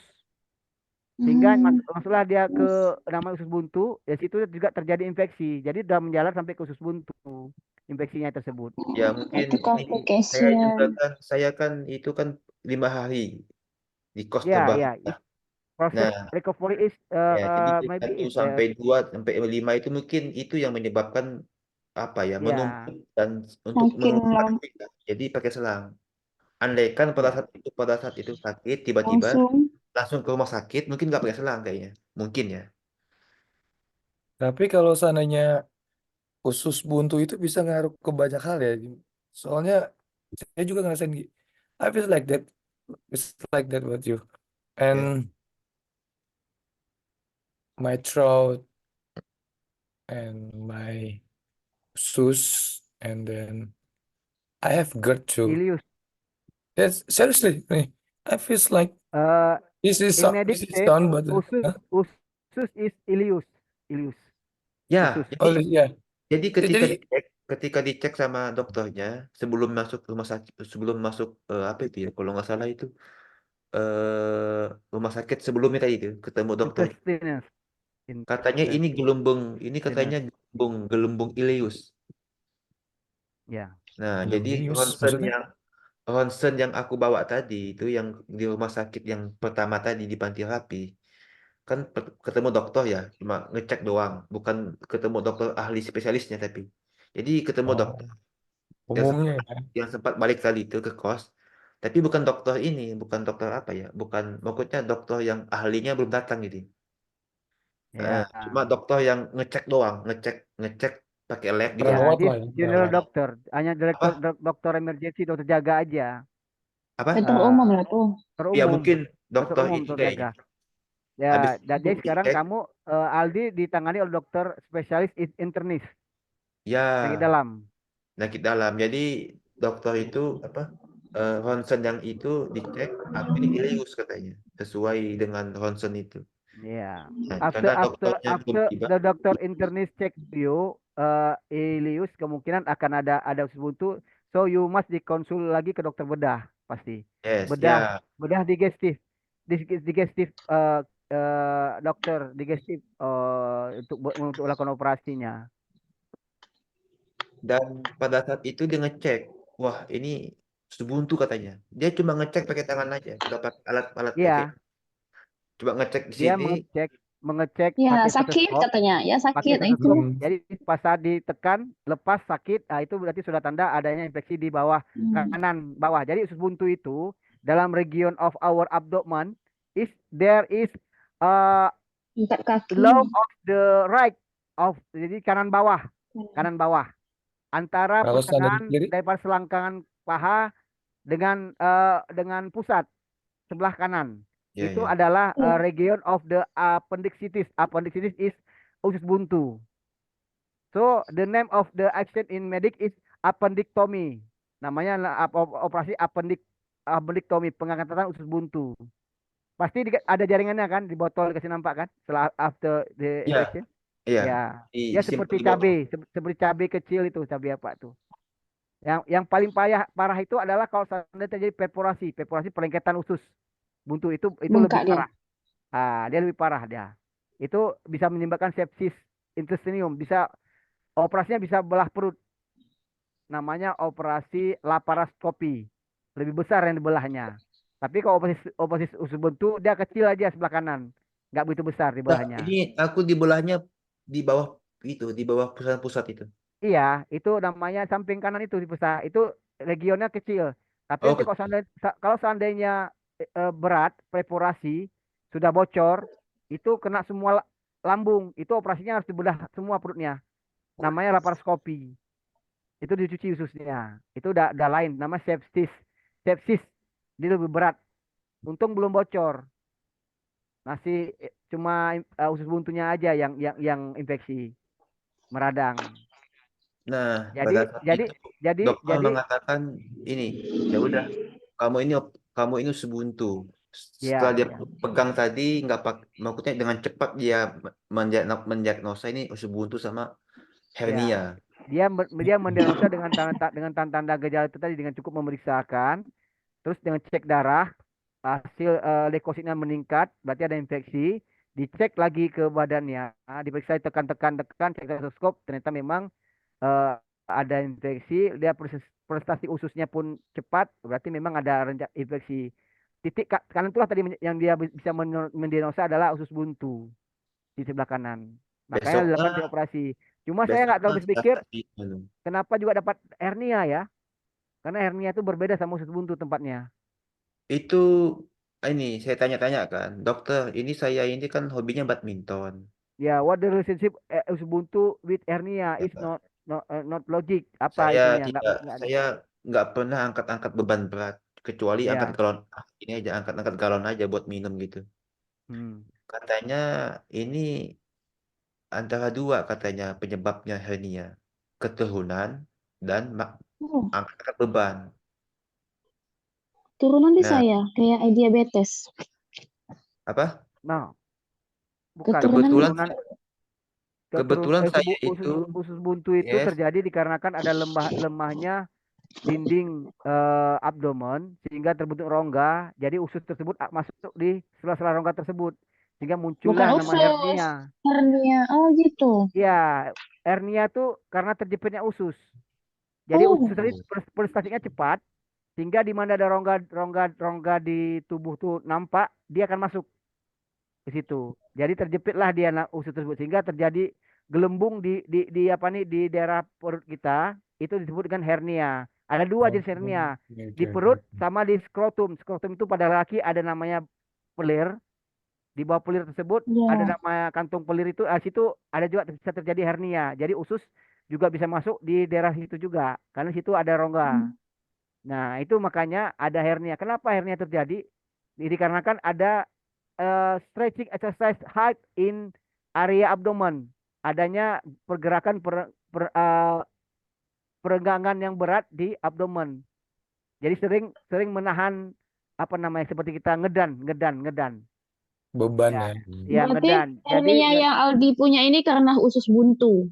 Sehingga masuklah dia ke namanya usus buntu, ya situ juga terjadi infeksi. Jadi sudah menjalar sampai ke usus buntu infeksinya tersebut. ya mungkin Itu ini complication. saya kan itu kan 5 hari di kos Ya, terbang. ya. Proses Nah, recovery is ya jadi maybe 1 is sampai 2 sampai 5 itu mungkin itu yang menyebabkan apa ya, ya. menumpuk dan untuk jadi pakai selang. Andaikan pada saat itu sakit tiba-tiba langsung ke rumah sakit mungkin nggak pakai selang kayaknya. Mungkin ya. Tapi kalau seandainya usus buntu itu bisa ngaruh ke banyak hal ya. Soalnya saya juga ngerasain I feel like that. It's like that with you. And my throat and my usus and then I have GERD too. Ileus. Yes, seriously. I feel like this is In medic sound, but usus is ileus. Ya, Usus. jadi ketika dicek sama dokternya sebelum masuk rumah sakit, sebelum masuk apa itu ya, kalau nggak salah itu rumah sakit sebelumnya tadi itu ketemu dokter. Katanya ini katanya gelembung ileus. Ya. Nah, jadi ronsen yang aku bawa tadi itu yang di rumah sakit yang pertama tadi di Panti Rapi kan ketemu dokter ya, cuma ngecek doang, bukan ketemu dokter ahli spesialisnya tapi. Jadi ketemu dokter umumnya yang sempat balik tadi itu ke kos, tapi bukan dokter ini, bukan dokter apa ya, bukan maksudnya dokter yang ahlinya belum datang gitu. Cuma dokter yang ngecek doang, ngecek pakai lab di Ya, dia general dokter, hanya dokter emergency, dokter jaga aja. Apa? Dokter umum lah tuh. Ya mungkin dokter umum, ini dokter kayaknya. jaga. Ya, jadi sekarang kamu Aldi ditangani oleh dokter spesialis internis. Ya. Penyakit dalam. Jadi dokter itu apa? Ronsen yang itu dicek ini ileus katanya, sesuai dengan ronsen itu. Yeah. Nah, After dokternya the doctor internist check you, ileus kemungkinan akan ada usus buntu. So you must dikonsul lagi ke dokter bedah pasti. Yes, bedah digestif dokter digestif untuk melakukan operasinya. Dan pada saat itu dia ngecek, wah ini usus buntu katanya. Dia cuma ngecek pakai tangan aja, nggak pakai alat-alat kayak. Coba ngecek di sini. Dia mengecek ya sakit katanya, ya sakit itu. Jadi pas saat ditekan lepas sakit, nah itu berarti sudah tanda adanya infeksi di bawah kanan bawah. Jadi usus buntu itu dalam region of our abdomen there is low of the right of, jadi kanan bawah antara pertengahan daripada selangkangan paha dengan pusat sebelah kanan. Itu adalah region of the appendicitis. Appendicitis is usus buntu. So the name of the action in medic is appendectomy. Namanya operasi appendectomy, pengangkatan usus buntu. Pasti ada jaringannya kan, di botol dikasih nampak kan setelah after the infection. Ya. Ya seperti cabai kecil itu, cabai apa tuh. Yang paling parah itu adalah kalau terjadi perforasi pelengketan usus. buntu itu Bengkak lebih dia. parah. Dia lebih parah dia. Itu bisa menyebabkan sepsis intestinium, bisa operasinya bisa belah perut. Namanya operasi laparoskopi. Lebih besar yang dibelahnya. Tapi kalau operasi usus buntu dia kecil aja sebelah kanan. Nggak begitu besar Nah, dibelahnya. ini aku di belahnya di bawah itu, di bawah pusat-pusat itu. Iya, itu namanya samping kanan itu di pusat. Itu regionnya kecil. Tapi Oh, nanti kalau seandainya berat, perforasi sudah bocor, itu kena semua lambung. Itu operasinya harus dibedah semua perutnya. Namanya laparoskopi. Itu dicuci ususnya. Itu udah lain. Nama sepsis. Sepsis. Dia lebih berat. Untung belum bocor. Masih cuma usus buntunya aja yang infeksi, meradang. nah, Jadi pada saat jadi itu jadi dokter jadi mengatakan ini, ya udah, kamu ini sebuntu. Setelah ya dia ya pegang tadi, nggak maksudnya dengan cepat dia mendiagnosa ini sebuntu sama ya. hernia. Dia mendiagnosa dengan tanda-tanda gejala itu tadi dengan cukup memeriksakan, terus dengan cek darah, hasil leukositnya meningkat, berarti ada infeksi, dicek lagi ke badannya, diperiksa tekan-tekan cek stetoskop, ternyata memang eh, ada infeksi, dia prestasi ususnya pun cepat, berarti memang ada infeksi. Titik kanan itulah tadi yang dia bisa mendiagnosa adalah usus buntu di sebelah kanan. Makanya Besoknya, dilakukan operasi. Cuma saya nggak besoknya terlalu saya berpikir kasih anu. kenapa juga dapat hernia ya. Karena hernia itu berbeda sama usus buntu tempatnya. Itu ini saya tanya-tanya kan, dokter, ini saya ini kan hobinya badminton. Ya, what the relationship usus buntu with hernia is Ya, not logic. Apa Saya itunya? tidak, Nggak ada. saya nggak pernah angkat-angkat beban berat, kecuali angkat Ya. galon. Ini aja angkat-angkat galon aja buat minum gitu. Hmm. Katanya ini antara dua katanya penyebabnya hernia, keturunan dan Oh, angkat beban. turunan di Nah, saya kayak diabetes. apa? Nah, bukan Keturunan Kebetulan kebetulan saya itu, usus buntu itu yes, terjadi dikarenakan ada lemahnya dinding abdomen sehingga terbentuk rongga. Jadi usus tersebut masuk di sela-sela rongga tersebut sehingga Bukan muncullah nama usus, hernia. hernia. Oh gitu. Ya, hernia tuh karena terjepitnya usus. Jadi usus Oh, tadi prestasinya cepat sehingga di mana ada rongga di tubuh tuh nampak, dia akan masuk ke situ. Jadi terjepitlah dia usus tersebut sehingga terjadi gelembung di apa nih di daerah perut kita itu disebut dengan hernia. Ada dua Oh, jenis hernia, oke, di oke. perut sama di skrotum. Skrotum itu pada laki ada namanya pelir. Di bawah pelir tersebut ada ya. nama kantung pelir itu, situ ada juga bisa terjadi hernia. Jadi usus juga bisa masuk di daerah situ juga karena situ ada rongga. Hmm. Nah, itu makanya ada hernia. Kenapa hernia terjadi? Dikarenakan ada stretching exercise hard in area abdomen. Adanya pergerakan perenggangan yang berat di abdomen. Jadi sering menahan apa namanya seperti kita ngedan. Beban Ya, ya. ya Berarti ngedan. Jadi hernia yang Aldi punya ini karena usus buntu.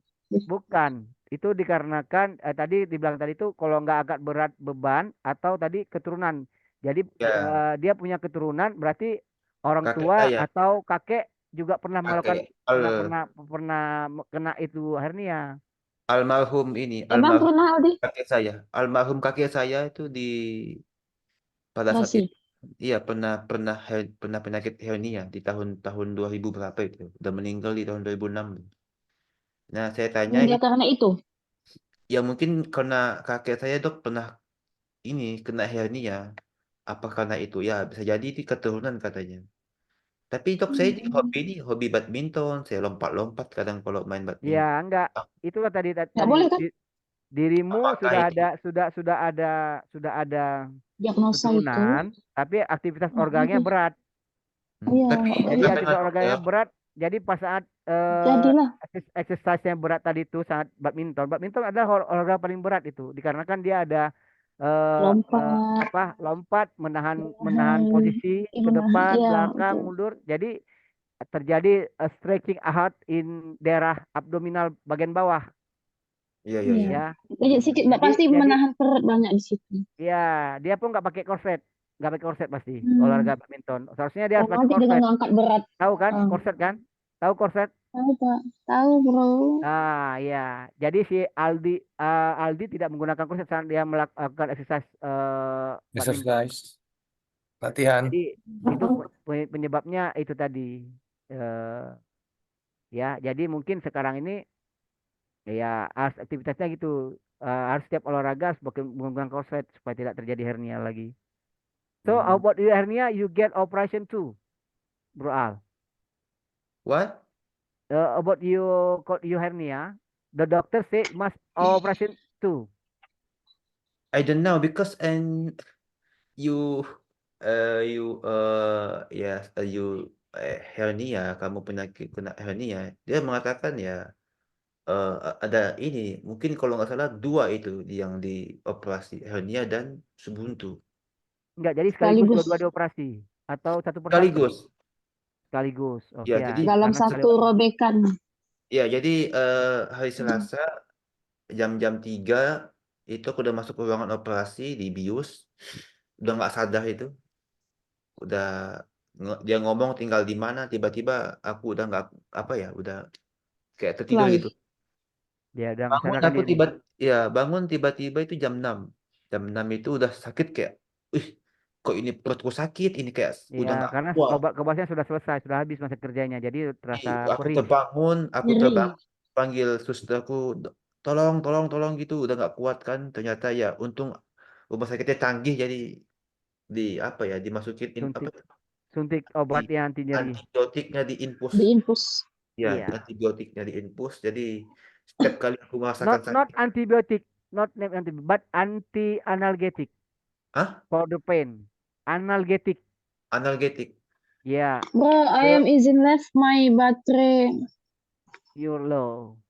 bukan. Itu dikarenakan tadi dibilang tadi itu kalau nggak agak berat beban atau tadi keturunan. Jadi ya dia punya keturunan berarti orang kakek tua saya, atau kakek juga pernah melakukan kakek al pernah kena itu hernia. almarhum ini, Emang pernah Aldi? almarhum kakek saya itu pada saat Operasi. itu, iya pernah penyakit hernia di tahun 2000 berapa itu, udah meninggal di tahun 2006. Nah, saya tanya Meninggal ini, karena itu. ya mungkin karena kakek saya dok pernah ini kena hernia, apa karena itu ya bisa jadi di keturunan katanya. Tapi dok saya di Hmm. hobi badminton, saya lompat-lompat kadang kalau main Ya badminton. enggak. Itulah tadi Nggak boleh kan? dirimu Apakah sudah ini? ada sudah ada Diagnosa itu. keturunan, tapi aktivitas organnya berat. Iya, Tapi nggak Jadi boleh. aktivitas katanya organnya dokter, berat. Jadi pas saat Jadilah exercise yang berat tadi itu saat badminton. Badminton adalah olahraga paling berat itu dikarenakan dia ada lompat, lompat, menahan menahan, posisi ke menahan. depan, Iya, belakang, betul. mundur. Jadi terjadi stretching out in daerah abdominal bagian bawah iya iya Iya. iya. ya. Jadi sedikit, Jadi pasti menahan perut banyak di situ. ya dia pun nggak pakai korset. nggak pakai korset pasti. Olahraga badminton. Seharusnya dia harus pakai Otomatis dengan korset. angkat berat. Tahu kan Ah. korset kan? Tahu korset? Tahu Pak, tahu bro. Ah ya. Jadi si Aldi tidak menggunakan korset saat dia melakukan exercise badminton. Exercise. Latihan. Jadi itu penyebabnya itu tadi. Ya, jadi mungkin sekarang ini ya harus aktivitasnya gitu. Harus setiap olahraga harus menggunakan korset supaya tidak terjadi hernia lagi. So how about your hernia? You get operation too, Bro Al. What? About your hernia, the doctor say must operation too. I don't know because you yes you hernia, kamu penyakit kena hernia, dia mengatakan ya ada ini mungkin kalau nggak salah 2 itu yang dioperasi, hernia dan subuntu Enggak, jadi sekaligus Sekaligus. dua-dua dioperasi atau satu persatu? sekaligus. Sekaligus. Oke Ya, ya. jadi Dalam Karena satu robekan. ya jadi hari Selasa jam-jam 3 itu aku udah masuk ke ruangan operasi di bius, udah nggak sadar itu, udah dia ngomong tinggal di mana, tiba-tiba aku udah nggak apa ya, udah kayak tertidur Lalai. gitu. dia udah Bangun sadarkan aku diri. bangun tiba-tiba itu jam 6. Jam 6 itu udah sakit kayak, kok ini perutku sakit, ini kayak udah Ya, nggak karena kuat. obat-obatnya sudah selesai, sudah habis masa kerjanya, jadi terasa Aku perih. terbangun, panggil susterku, tolong gitu, udah nggak kuat kan. Ternyata ya untung rumah sakitnya canggih, jadi dimasukin Suntik obat yang anti nyeri. antibiotiknya diinfus. Diinfus. Ya, Iya. antibiotiknya diinfus. Jadi setiap kali aku merasakan Not sakit, antibiotic, not antibiotic, but anti-analgetic. Hah? For the pain. Analgetic. analgetik. Yeah. Bro, I am isn't left my battery. You're low.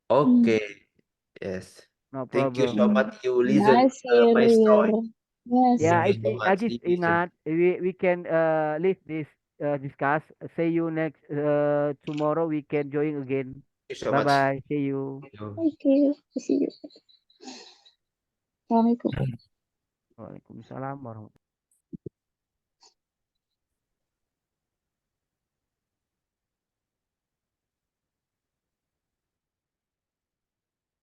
Okay. Yes. No Thank you problem. so much. You listen Nice my story. Yes. Yeah, Thank you so I much. just You listen. Inat, we can leave this discuss. See you next tomorrow. We can join again. Thank you so Bye much. bye. See you. Okay. See you. Assalamualaikum. Waalaikumsalam warahmatullahi